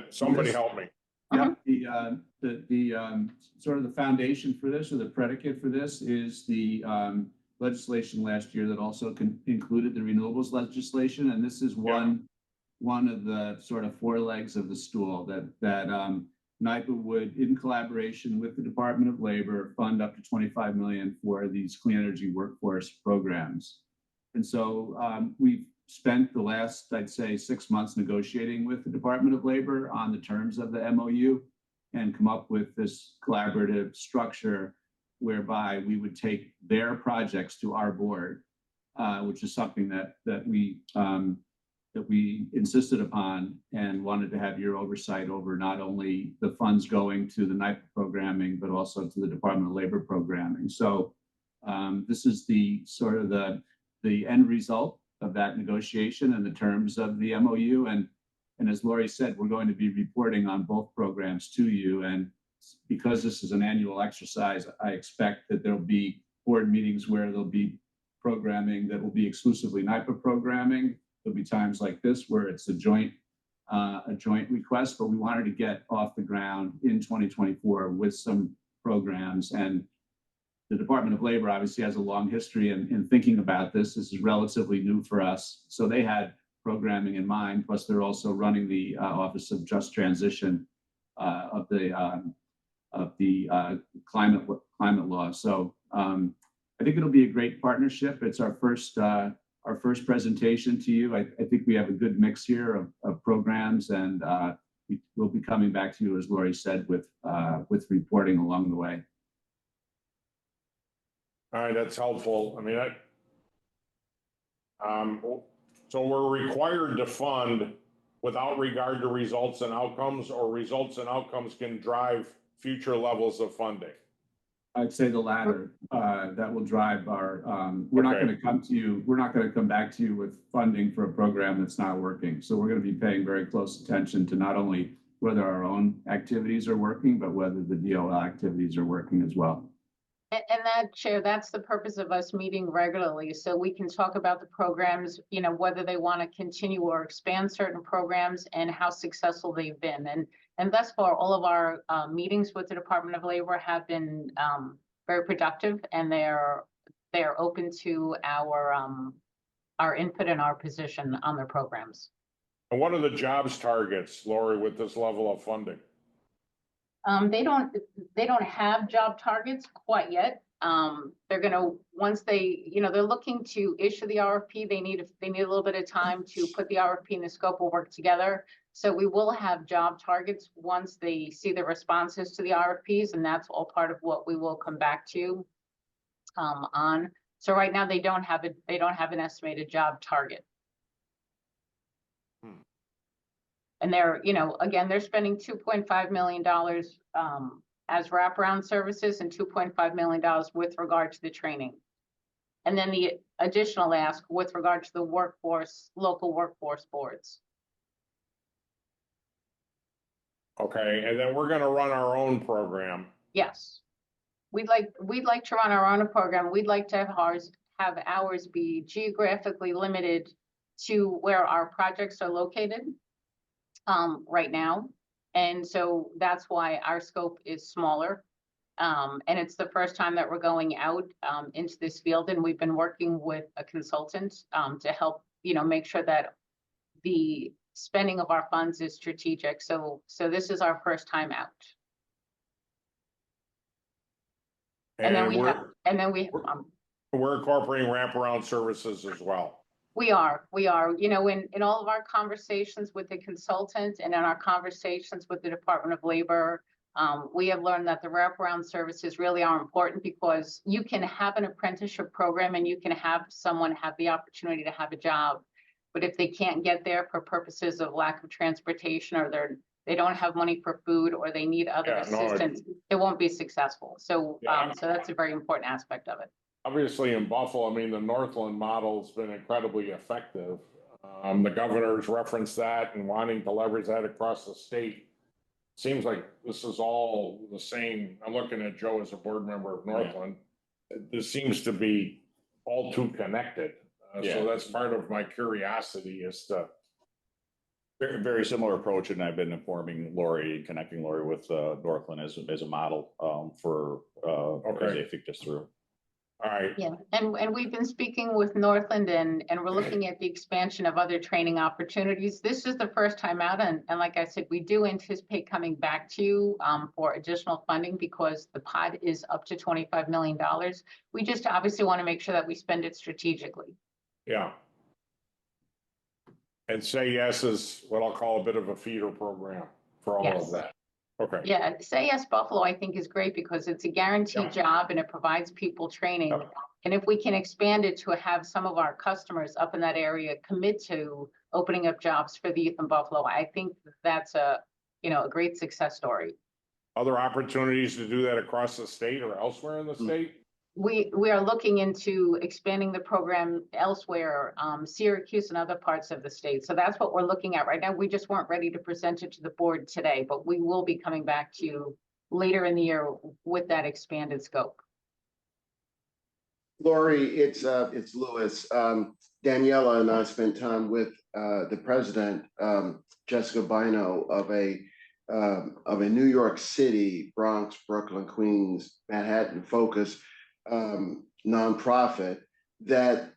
Somebody help me.
Yeah, the sort of the foundation for this, or the predicate for this, is the legislation last year that also included the renewables legislation, and this is one of the sort of 4 legs of the stool that NYPA would, in collaboration with the Department of Labor, fund up to 25 million for these clean energy workforce programs. And so we've spent the last, I'd say, 6 months negotiating with the Department of Labor on the terms of the MOU and come up with this collaborative structure whereby we would take their projects to our board, which is something that we insisted upon and wanted to have your oversight over, not only the funds going to the NYPA programming, but also to the Department of Labor programming. So this is the sort of the end result of that negotiation and the terms of the MOU. And as Laurie said, we're going to be reporting on both programs to you. And because this is an annual exercise, I expect that there'll be board meetings where there'll be programming that will be exclusively NYPA programming. There'll be times like this where it's a joint request, but we wanted to get off the ground in 2024 with some programs. And the Department of Labor obviously has a long history in thinking about this. This is relatively new for us. So they had programming in mind, plus they're also running the Office of Just Transition of the climate law. So I think it'll be a great partnership. It's our first presentation to you. I think we have a good mix here of programs, and we'll be coming back to you, as Laurie said, with reporting along the way.
All right, that's helpful. I mean, so we're required to fund without regard to results and outcomes, or results and outcomes can drive future levels of funding?
I'd say the latter. That will drive our, we're not going to come to you, we're not going to come back to you with funding for a program that's not working. So we're going to be paying very close attention to not only whether our own activities are working, but whether the DOL activities are working as well.
And that, Chair, that's the purpose of us meeting regularly, so we can talk about the programs, you know, whether they want to continue or expand certain programs and how successful they've been. And thus far, all of our meetings with the Department of Labor have been very productive, and they're open to our input and our position on their programs.
And what are the jobs targets, Laurie, with this level of funding?
They don't have job targets quite yet. They're gonna, once they, you know, they're looking to issue the RFP. They need a little bit of time to put the RFP and the scope of work together. So we will have job targets once they see the responses to the RFPs, and that's all part of what we will come back to on. So right now they don't have an estimated job target. And they're, you know, again, they're spending $2.5 million as wraparound services and $2.5 million with regard to the training. And then the additional ask with regard to the workforce, local workforce boards.
Okay, and then we're going to run our own program.
Yes. We'd like to run our own program. We'd like to have ours be geographically limited to where our projects are located right now. And so that's why our scope is smaller. And it's the first time that we're going out into this field, and we've been working with a consultant to help, you know, make sure that the spending of our funds is strategic. So this is our first time out. And then we're
incorporating wraparound services as well.
We are, you know, in all of our conversations with the consultant and in our conversations with the Department of Labor, we have learned that the wraparound services really are important, because you can have an apprenticeship program and you can have someone have the opportunity to have a job, but if they can't get there for purposes of lack of transportation, or they don't have money for food, or they need other assistance, it won't be successful. So, so that's a very important aspect of it.
Obviously in Buffalo, I mean, the Northland model has been incredibly effective. The governor's referenced that and wanting to leverage that across the state. Seems like this is all the same. I'm looking at Joe as a board member of Northland. This seems to be all too connected. So that's part of my curiosity as to.
Very, very similar approach, and I've been informing Laurie, connecting Laurie with Northland as a model for as they think this through.
All right,
Yeah, and we've been speaking with Northland and we're looking at the expansion of other training opportunities. This is the first time out, and like I said, we do anticipate coming back to you for additional funding because the pot is up to $25 million. We just obviously want to make sure that we spend it strategically.
yeah. And Say Yes is what I'll call a bit of a feeder program for all of
Yes.
that. Okay.
Yeah, Say Yes Buffalo, I think is great because it's a guaranteed job and it provides people training.
Yep.
And if we can expand it to have some of our customers up in that area commit to opening up jobs for the youth in Buffalo, I think that's a great success story.
Other opportunities to do that across the state or elsewhere in the state?
We are looking into expanding the program elsewhere, Syracuse and other parts of the state. So that's what we're looking at right now. We just weren't ready to present it to the board today, but we will be coming back to you later in the year with that expanded scope.
Laurie, it's Louis. Daniela and I spent time with the president, Jessica Bino, of a New York City, Bronx, Brooklyn, Queens, Manhattan focused nonprofit that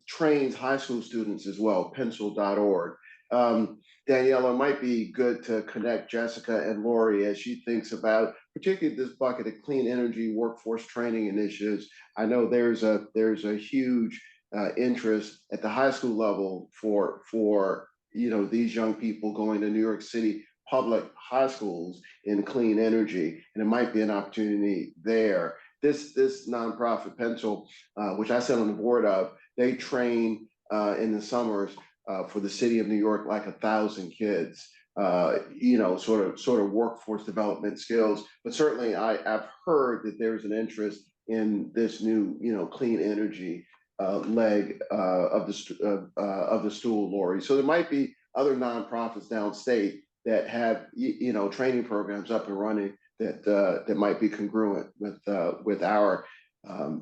trains high school students as well, pencil.org. Daniela, it might be good to connect Jessica and Laurie as she thinks about particularly this bucket of clean energy workforce training initiatives. I know there's a huge interest at the high school level for these young people going to New York City public high schools in clean energy, and it might be an opportunity there. This nonprofit Pencil, which I sit on the board of, they train in the summers for the city of New York like 1,000 kids. Sort of workforce development skills. But certainly, I've heard that there's an interest in this new clean energy leg of the stool, Laurie. So there might be other nonprofits downstate that have training programs up and running that might be congruent with our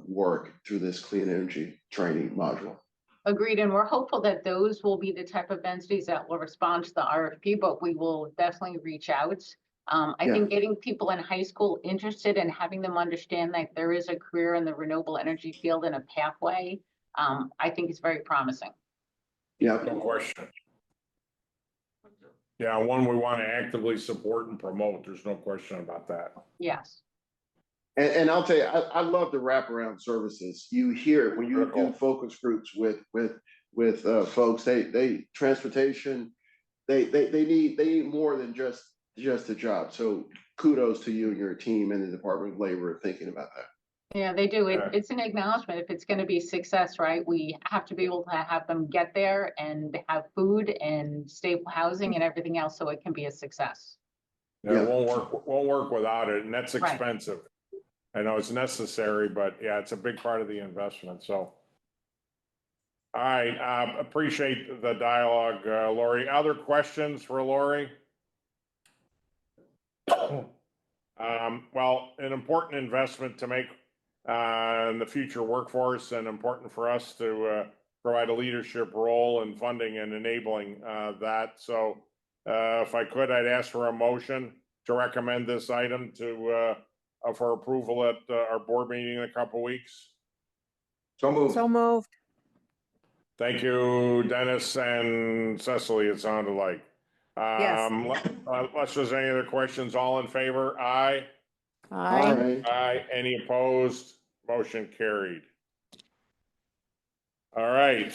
work through this clean energy training module.
Agreed, and we're hopeful that those will be the type of entities that will respond to the RFP, but we will definitely reach out. I think getting people in high school interested and having them understand that there is a career in the renewable energy field and a pathway, I think is very promising.
Yeah,
No question. Yeah, one we want to actively support and promote. There's no question about that.
Yes.
And I'll tell you, I love the wraparound services. You hear it when you do focus groups with folks. They transportation. They need more than just a job. So kudos to you and your team and the Department of Labor thinking about that.
Yeah, they do. It's an acknowledgement. If it's going to be success, right? We have to be able to have them get there and have food and stable housing and everything else, so it can be a success.
Yeah, it won't work without it, and that's expensive. Right. I know it's necessary, but yeah, it's a big part of the investment. So, all right, appreciate the dialogue, Laurie. Other questions for Laurie? Well, an important investment to make in the future workforce, and important for us to provide a leadership role in funding and enabling that. So if I could, I'd ask for a motion to recommend this item for approval at our board meeting in a couple of weeks.
So moved.
So moved.
Thank you, Dennis and Cecily, it sounded like.
Yes.
Unless there's any other questions, all in favor? Aye.
Aye.
Aye. Any opposed? Motion carried. All right.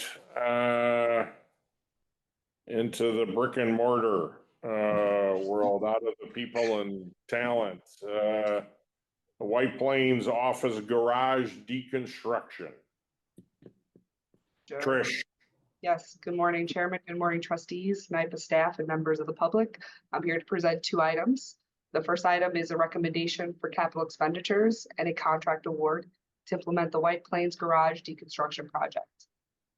Into the brick and mortar world, out of the people and talent. The White Plains office garage deconstruction.
Sure.
Trish.
Yes, good morning, Chairman. Good morning, trustees, NYPA staff, and members of the public. I'm here to present two items. The first item is a recommendation for capital expenditures and a contract award to implement the White Plains Garage Deconstruction Project.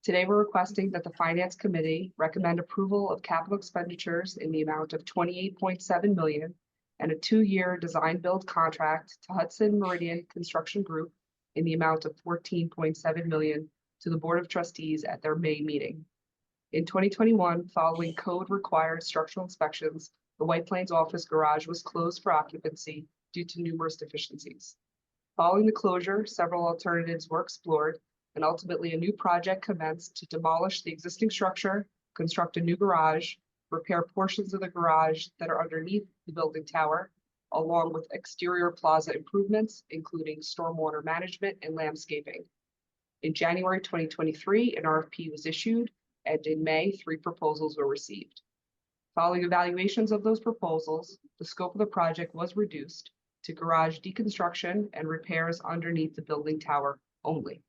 Today, we're requesting that the Finance Committee recommend approval of capital expenditures in the amount of $28.7 million and a 2-year design build contract to Hudson Meridian Construction Group in the amount of $14.7 million to the Board of Trustees at their May meeting. In 2021, following code-required structural inspections, the White Plains office garage was closed for occupancy due to numerous deficiencies. Following the closure, several alternatives were explored, and ultimately a new project commenced to demolish the existing structure, construct a new garage, repair portions of the garage that are underneath the building tower, along with exterior plaza improvements, including stormwater management and landscaping. In January 2023, an RFP was issued, and in May, 3 proposals were received. Following evaluations of those proposals, the scope of the project was reduced to garage deconstruction and repairs underneath the building tower only.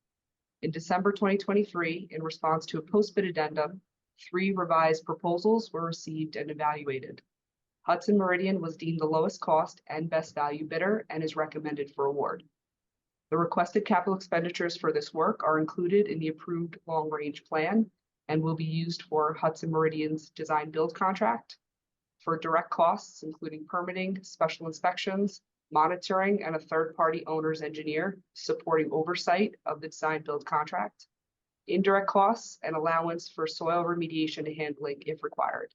In December 2023, in response to a post-bid addendum, 3 revised proposals were received and evaluated. Hudson Meridian was deemed the lowest cost and best value bidder and is recommended for award. The requested capital expenditures for this work are included in the approved long-range plan and will be used for Hudson Meridian's design build contract, for direct costs, including permitting, special inspections, monitoring, and a third-party owner's engineer supporting oversight of the design build contract, indirect costs, and allowance for soil remediation and handling if required.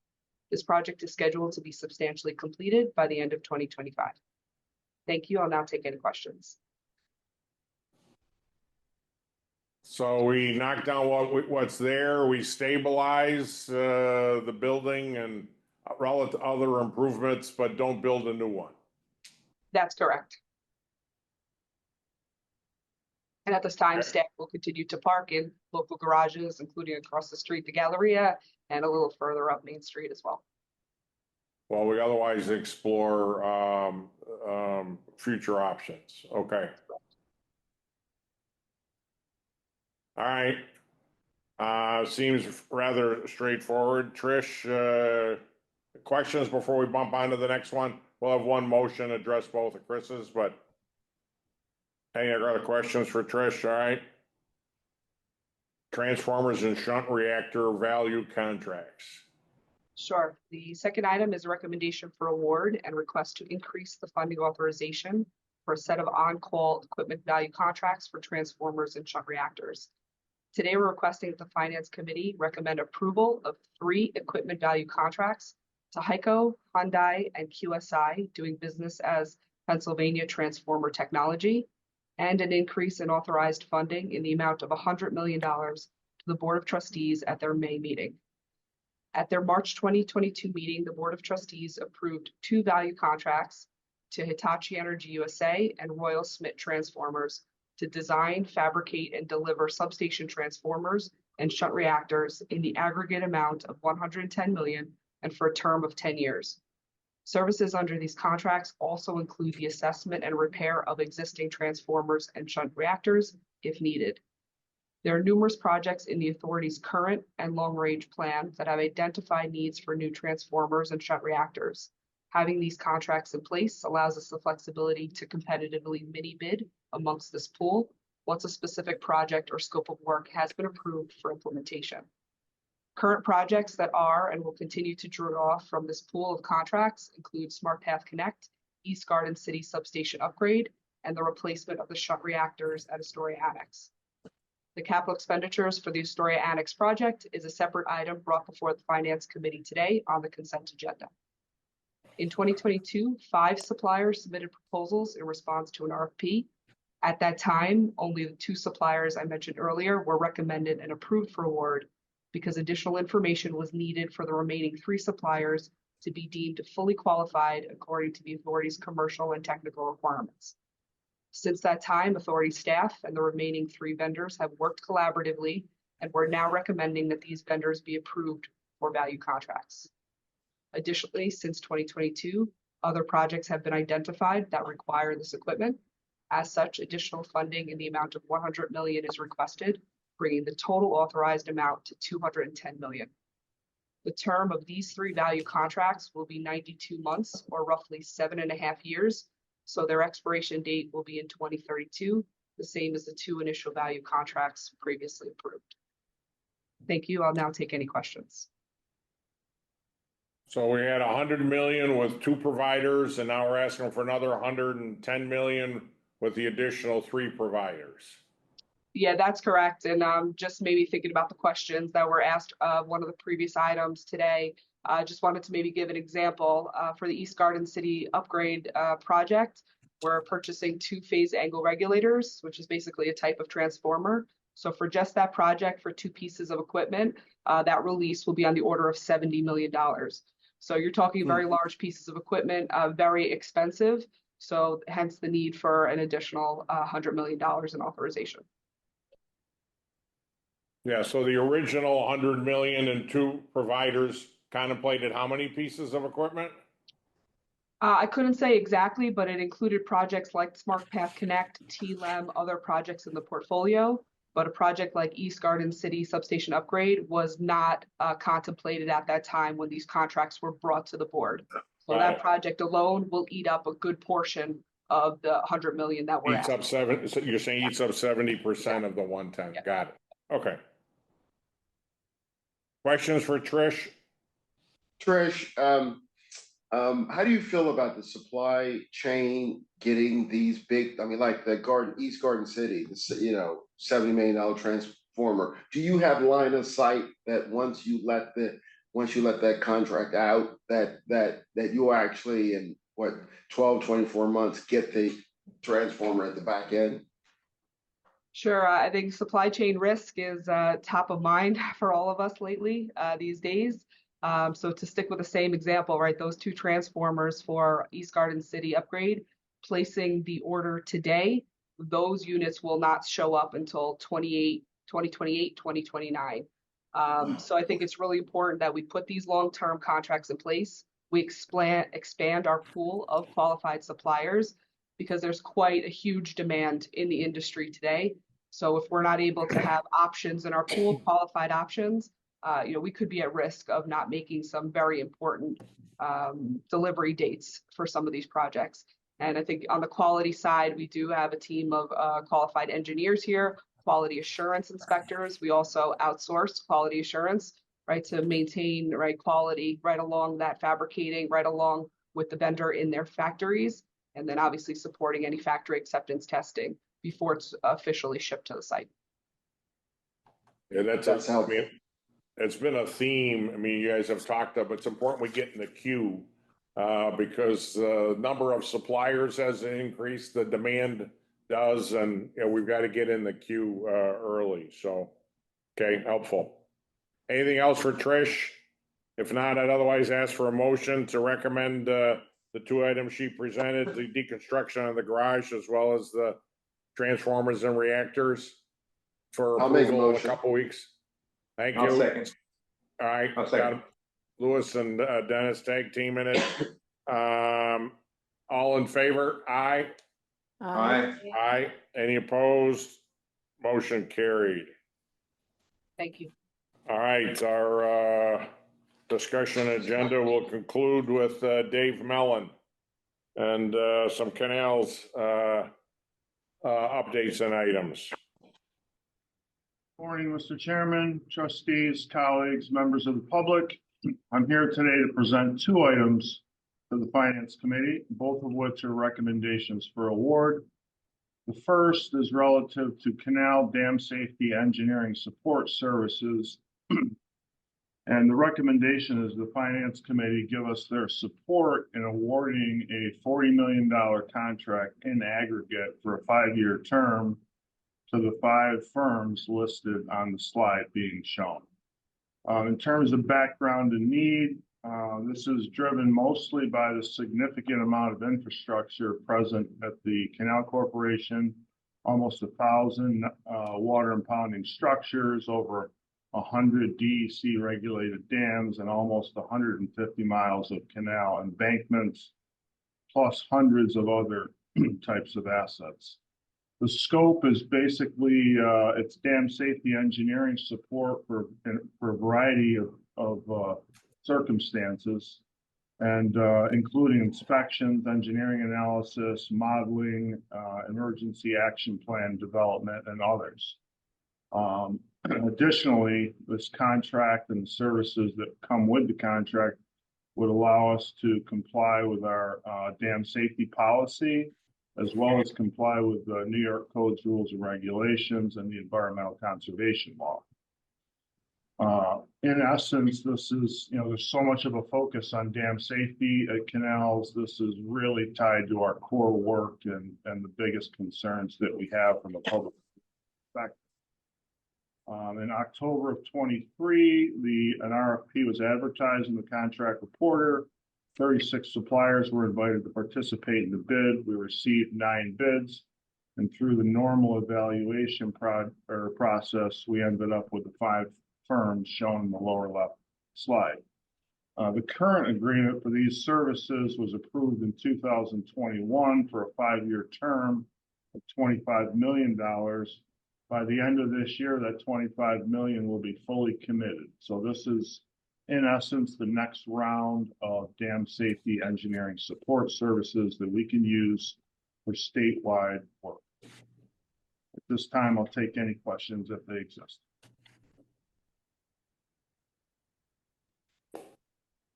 This project is scheduled to be substantially completed by the end of 2025. Thank you. I'll now take any questions.
So we knock down what's there, we stabilize the building and relative other improvements, but don't build a new one.
That's correct. And at this time,
Okay.
staff will continue to park in local garages, including across the street, the Galleria, and a little further up Main Street as well.
Well, we otherwise explore future options. Okay. All right. Seems rather straightforward. Trish, questions before we bump on to the next one? We'll have one motion address both of Chris's, but any other questions for Trish? All right. Transformers and shunt reactor value contracts.
Sure. The second item is a recommendation for award and request to increase the funding authorization for a set of on-call equipment value contracts for transformers and shunt reactors. Today, we're requesting that the Finance Committee recommend approval of 3 equipment value contracts to HEICO, Hyundai, and QSI, doing business as Pennsylvania Transformer Technology, and an increase in authorized funding in the amount of $100 million to the Board of Trustees at their May meeting. At their March 2022 meeting, the Board of Trustees approved 2 value contracts to Hitachi Energy USA and Royal Smith Transformers to design, fabricate, and deliver substation transformers and shunt reactors in the aggregate amount of $110 million and for a term of 10 years. Services under these contracts also include the assessment and repair of existing transformers and shunt reactors if needed. There are numerous projects in the authority's current and long-range plan that have identified needs for new transformers and shunt reactors. Having these contracts in place allows us the flexibility to competitively mini-bid amongst this pool once a specific project or scope of work has been approved for implementation. Current projects that are and will continue to draw from this pool of contracts include Smart Path Connect, East Garden City Substation Upgrade, and the replacement of the shunt reactors at Astoria Annex. The capital expenditures for the Astoria Annex project is a separate item brought before the Finance Committee today on the consent agenda. In 2022, 5 suppliers submitted proposals in response to an RFP. At that time, only the 2 suppliers I mentioned earlier were recommended and approved for award because additional information was needed for the remaining 3 suppliers to be deemed fully qualified according to the authority's commercial and technical requirements. Since that time, authority staff and the remaining 3 vendors have worked collaboratively, and we're now recommending that these vendors be approved for value contracts. Additionally, since 2022, other projects have been identified that require this equipment. As such, additional funding in the amount of $100 million is requested, bringing the total authorized amount to $210 million. The term of these 3 value contracts will be 92 months, or roughly 7.5 years, so their expiration date will be in 2032, the same as the 2 initial value contracts previously approved. Thank you. I'll now take any questions.
So we had 100 million with 2 providers, and now we're asking for another 110 million with the additional 3 providers.
Yeah, that's correct. And just maybe thinking about the questions that were asked of one of the previous items today, just wanted to maybe give an example for the East Garden City upgrade project. we're purchasing 2-phase angle regulators, which is basically a type of transformer. So for just that project, for 2 pieces of equipment, that release will be on the order of $70 million. So you're talking very large pieces of equipment, very expensive. So hence the need for an additional $100 million in authorization.
Yeah, so the original 100 million and 2 providers contemplated how many pieces of equipment?
I couldn't say exactly, but it included projects like Smart Path Connect, TLEM, other projects in the portfolio. But a project like East Garden City substation upgrade was not contemplated at that time when these contracts were brought to the board. So that project alone will eat up a good portion of the 100 million that we're
Eats up
asking.
so you're saying eats up 70% of the 110.
Yeah.
Got it. Okay. Questions for Trish?
Trish, how do you feel about the supply chain getting these big, I mean, like the East Garden City, you know, $70 million transformer? Do you have line of sight that once you let that contract out, that you actually in what, 12, 24 months get the transformer at the back end?
Sure, I think supply chain risk is top of mind for all of us lately these days. So to stick with the same example, right, those 2 transformers for East Garden City upgrade, placing the order today, those units will not show up until 2028, 2029. So I think it's really important that we put these long-term contracts in place. We expand our pool of qualified suppliers because there's quite a huge demand in the industry today. So if we're not able to have options in our pool, qualified options, you know, we could be at risk of not making some very important delivery dates for some of these projects. And I think on the quality side, we do have a team of qualified engineers here, quality assurance inspectors. We also outsource quality assurance, right, to maintain right quality right along that fabricating, right along with the vendor in their factories, and then obviously supporting any factory acceptance testing before it's officially shipped to the site.
Yeah, that's helpful. I mean, it's been a theme. I mean, you guys have talked about it's important we get in the queue because the number of suppliers has increased, the demand does, and you know, we've got to get in the queue early. So, okay, helpful. Anything else for Trish? If not, I'd otherwise ask for a motion to recommend the 2 items she presented, the deconstruction of the garage as well as the transformers and reactors for approval in a couple weeks. Thank you.
I'll second.
All right.
I'll second.
Lewis and Dennis tag team in it. All in favor? Aye.
Aye.
Aye. Any opposed? Motion carried.
Thank you.
All right. Our discussion agenda will conclude with Dave Mellon and some Canal's updates and items.
Morning, Mr. Chairman, trustees, colleagues, members of the public. I'm here today to present 2 items to the Finance Committee, both of which are recommendations for award. The first is relative to Canal Dam Safety Engineering Support Services. And the recommendation is the Finance Committee give us their support in awarding a $40 million contract in aggregate for a 5-year term to the 5 firms listed on the slide being shown. In terms of background and need, this is driven mostly by the significant amount of infrastructure present at the Canal Corporation, almost 1,000 water impounding structures, over 100 DEC regulated dams, and almost 150 miles of canal embankments, plus hundreds of other types of assets. The scope is basically it's dam safety engineering support for a variety of circumstances, and including inspections, engineering analysis, modeling, emergency action plan development, and others. Additionally, this contract and the services that come with the contract would allow us to comply with our dam safety policy, as well as comply with the New York Code's rules and regulations and the environmental conservation law. in essence, this is, there's so much of a focus on dam safety at canals. This is really tied to our core work and the biggest concerns that we have from a public perspective. In October of 23, an RFP was advertised in the contract reporter. 36 suppliers were invited to participate in the bid. We received 9 bids, and through the normal evaluation process, we ended up with the 5 firms shown in the lower left slide. The current agreement for these services was approved in 2021 for a 5-year term of $25 million. By the end of this year, that $25 million will be fully committed. So this is, in essence, the next round of dam safety engineering support services that we can use for statewide work. At this time, I'll take any questions if they exist.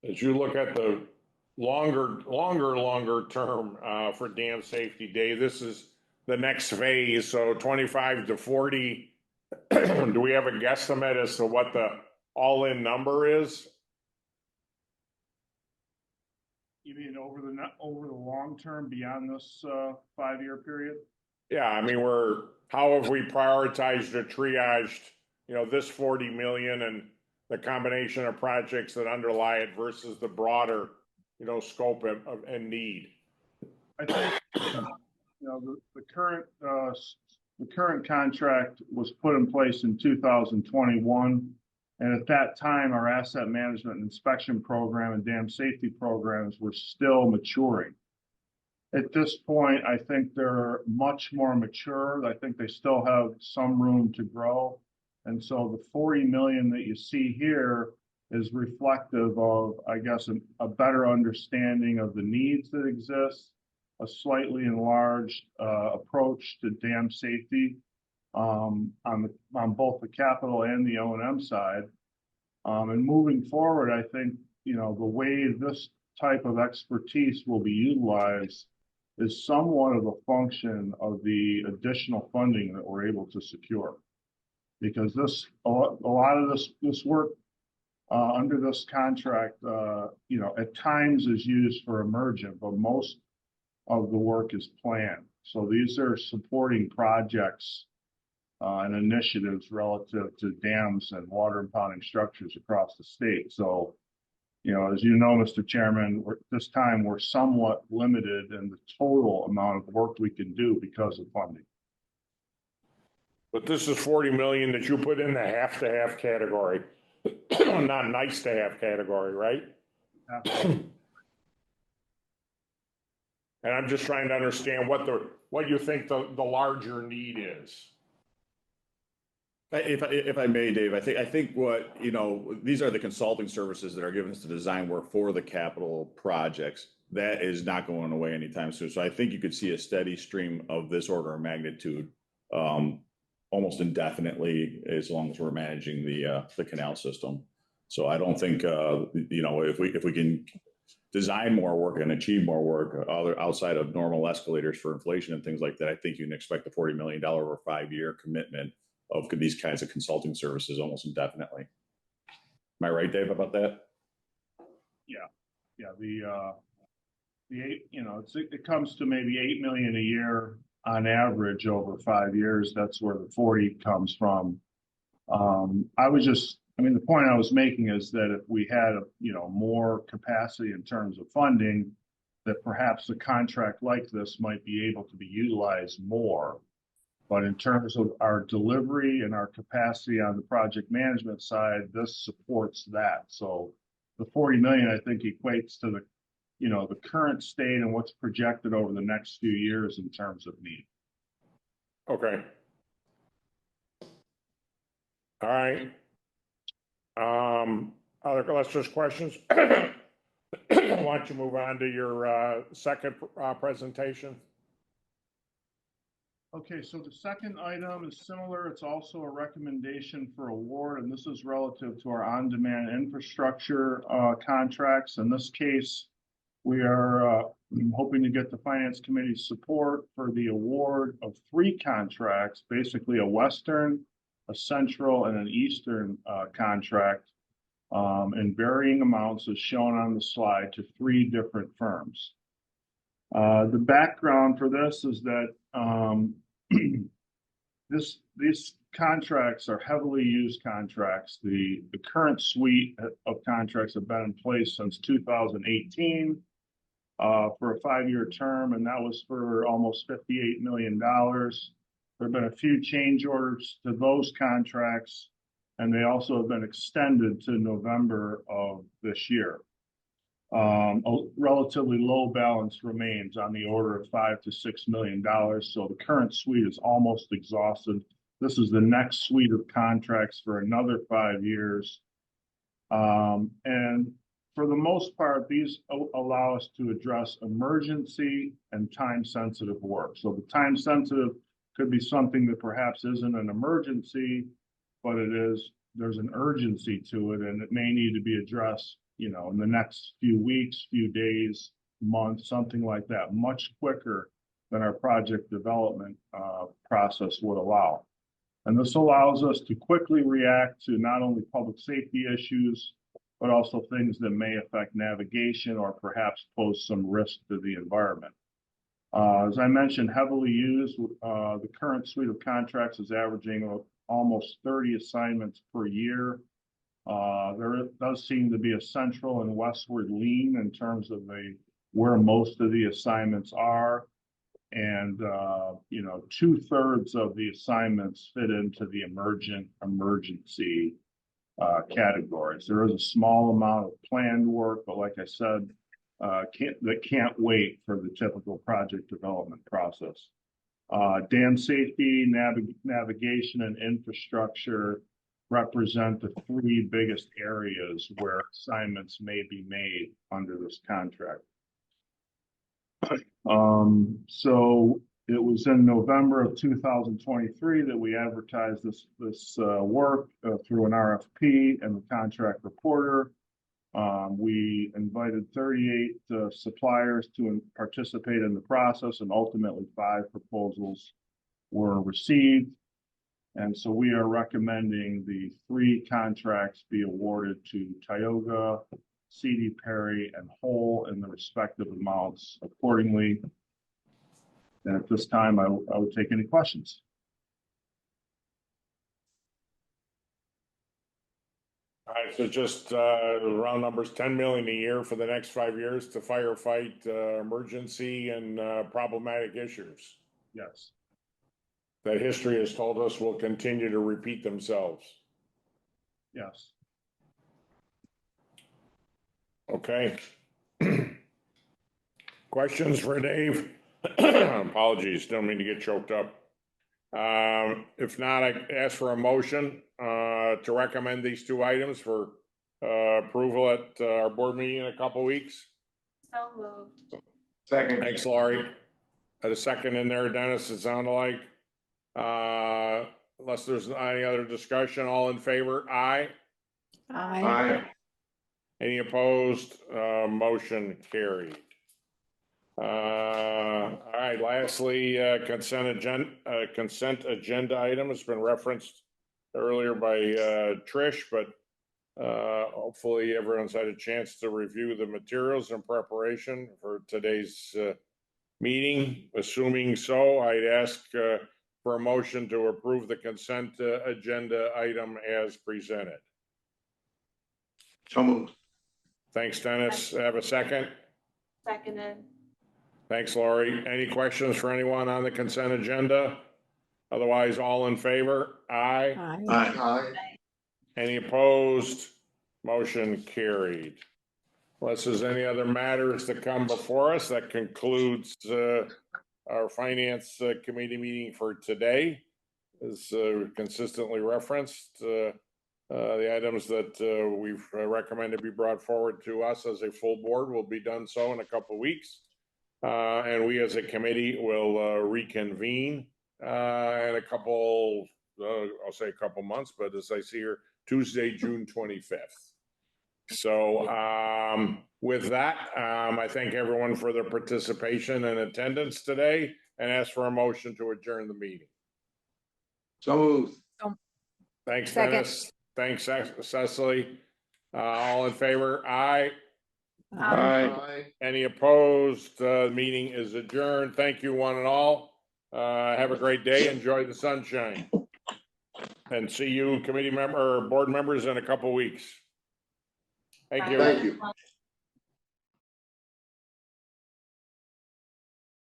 As you look at the longer term for dam safety, Dave, this is the next phase. So 25 to 40. Do we have a guesstimate as to what the all-in number is?
You mean over the long term beyond this 5-year period?
Yeah, I mean, how have we prioritized or triaged, this 40 million and the combination of projects that underlie it versus the broader, scope and need?
I think, the current contract was put in place in 2021. And at that time, our asset management and inspection program and dam safety programs were still maturing. At this point, I think they're much more mature. I think they still have some room to grow. And so the 40 million that you see here is reflective of, I guess, a better understanding of the needs that exist, a slightly enlarged approach to dam safety on both the capital and the O&M side. And moving forward, I think, the way this type of expertise will be utilized is somewhat of a function of the additional funding that we're able to secure. Because a lot of this work under this contract, at times is used for emergent, but most of the work is planned. So these are supporting projects and initiatives relative to dams and water impounding structures across the state. So, as you know, Mr. Chairman, this time we're somewhat limited in the total amount of work we can do because of funding.
But this is 40 million that you put in the have to have category, not nice to have category, right?
Absolutely.
And I'm just trying to understand what you think the larger need is.
If I may, Dave, I think what, these are the consulting services that are given us the design work for the capital projects. That is not going away anytime soon. So I think you could see a steady stream of this order of magnitude almost indefinitely, as long as we're managing the canal system. So I don't think, if we can design more work and achieve more work outside of normal escalators for inflation and things like that, I think you can expect the $40 million over 5-year commitment of these kinds of consulting services almost indefinitely. Am I right, Dave, about that?
Yeah. It comes to maybe 8 million a year on average over 5 years. That's where the 40 comes from. The point I was making is that if we had more capacity in terms of funding, that perhaps a contract like this might be able to be utilized more. But in terms of our delivery and our capacity on the project management side, this supports that. So the 40 million, I think, equates to the current state and what's projected over the next few years in terms of need.
Okay. All right. Other clusters questions? Why don't you move on to your second presentation?
Okay, so the second item is similar. It's also a recommendation for award, and this is relative to our on-demand infrastructure contracts. In this case, we are hoping to get the Finance Committee's support for the award of 3 contracts, basically a Western, a Central, and an Eastern contract in varying amounts as shown on the slide to 3 different firms. The background for this is that these contracts are heavily used contracts. The current suite of contracts have been in place since 2018 for a 5-year term, and that was for almost $58 million. There have been a few change orders to those contracts, and they also have been extended to November of this year. A relatively low balance remains on the order of $5 to $6 million. So the current suite is almost exhausted. This is the next suite of contracts for another 5 years. And for the most part, these allow us to address emergency and time-sensitive work. So the time-sensitive could be something that perhaps isn't an emergency, but there's an urgency to it, and it may need to be addressed, in the next few weeks, few days, months, something like that, much quicker than our project development process would allow. And this allows us to quickly react to not only public safety issues, but also things that may affect navigation or perhaps pose some risk to the environment. As I mentioned, heavily used, the current suite of contracts is averaging almost 30 assignments per year. There does seem to be a central and westward lean in terms of where most of the assignments are. And, 2/3 of the assignments fit into the emergency categories. There is a small amount of planned work, but like I said, that can't wait for the typical project development process. Dam safety, navigation, and infrastructure represent the 3 biggest areas where assignments may be made under this contract. So it was in November of 2023 that we advertised this work through an RFP and the contract reporter. We invited 38 suppliers to participate in the process, and ultimately 5 proposals were received. And so we are recommending the 3 contracts be awarded to Tioga, C.D. Perry, and Hull in the respective amounts accordingly. And at this time, I would take any questions.
All right, so just round numbers, 10 million a year for the next 5 years to firefight emergency and problematic issues.
Yes.
That history has told us will continue to repeat themselves.
Yes.
Okay. Questions for Dave? Apologies, don't mean to get choked up. If not, I ask for a motion to recommend these 2 items for approval at our board meeting in a couple weeks.
So moved.
Second.
Thanks, Laurie. Had a second in there, Dennis, it sounded like. Unless there's any other discussion, all in favor, aye.
Aye.
Any opposed? Motion carried. All right, lastly, consent agenda item has been referenced earlier by Trish, but hopefully everyone's had a chance to review the materials in preparation for today's meeting. Assuming so, I'd ask for a motion to approve the consent agenda item as presented.
So moved.
Thanks, Dennis. Have a second?
Seconded.
Thanks, Laurie. Any questions for anyone on the consent agenda? Otherwise, all in favor? Aye.
Aye.
Any opposed? Motion carried. Unless there's any other matters that come before us, that concludes our Finance Committee meeting for today. As consistently referenced, the items that we've recommended be brought forward to us as a full board will be done so in a couple of weeks. And we as a committee will reconvene in a couple, I'll say a couple months, but as I see here, Tuesday, June 25th. So with that, I thank everyone for their participation and attendance today and ask for a motion to adjourn the meeting.
So moved.
Thanks,
Second.
Dennis. Thanks, Cecily. All in favor? Aye.
Aye.
Any opposed? Meeting is adjourned. Thank you, one and all. Have a great day. Enjoy the sunshine. And see you committee member or board members in a couple weeks. Thank you.
Thank you.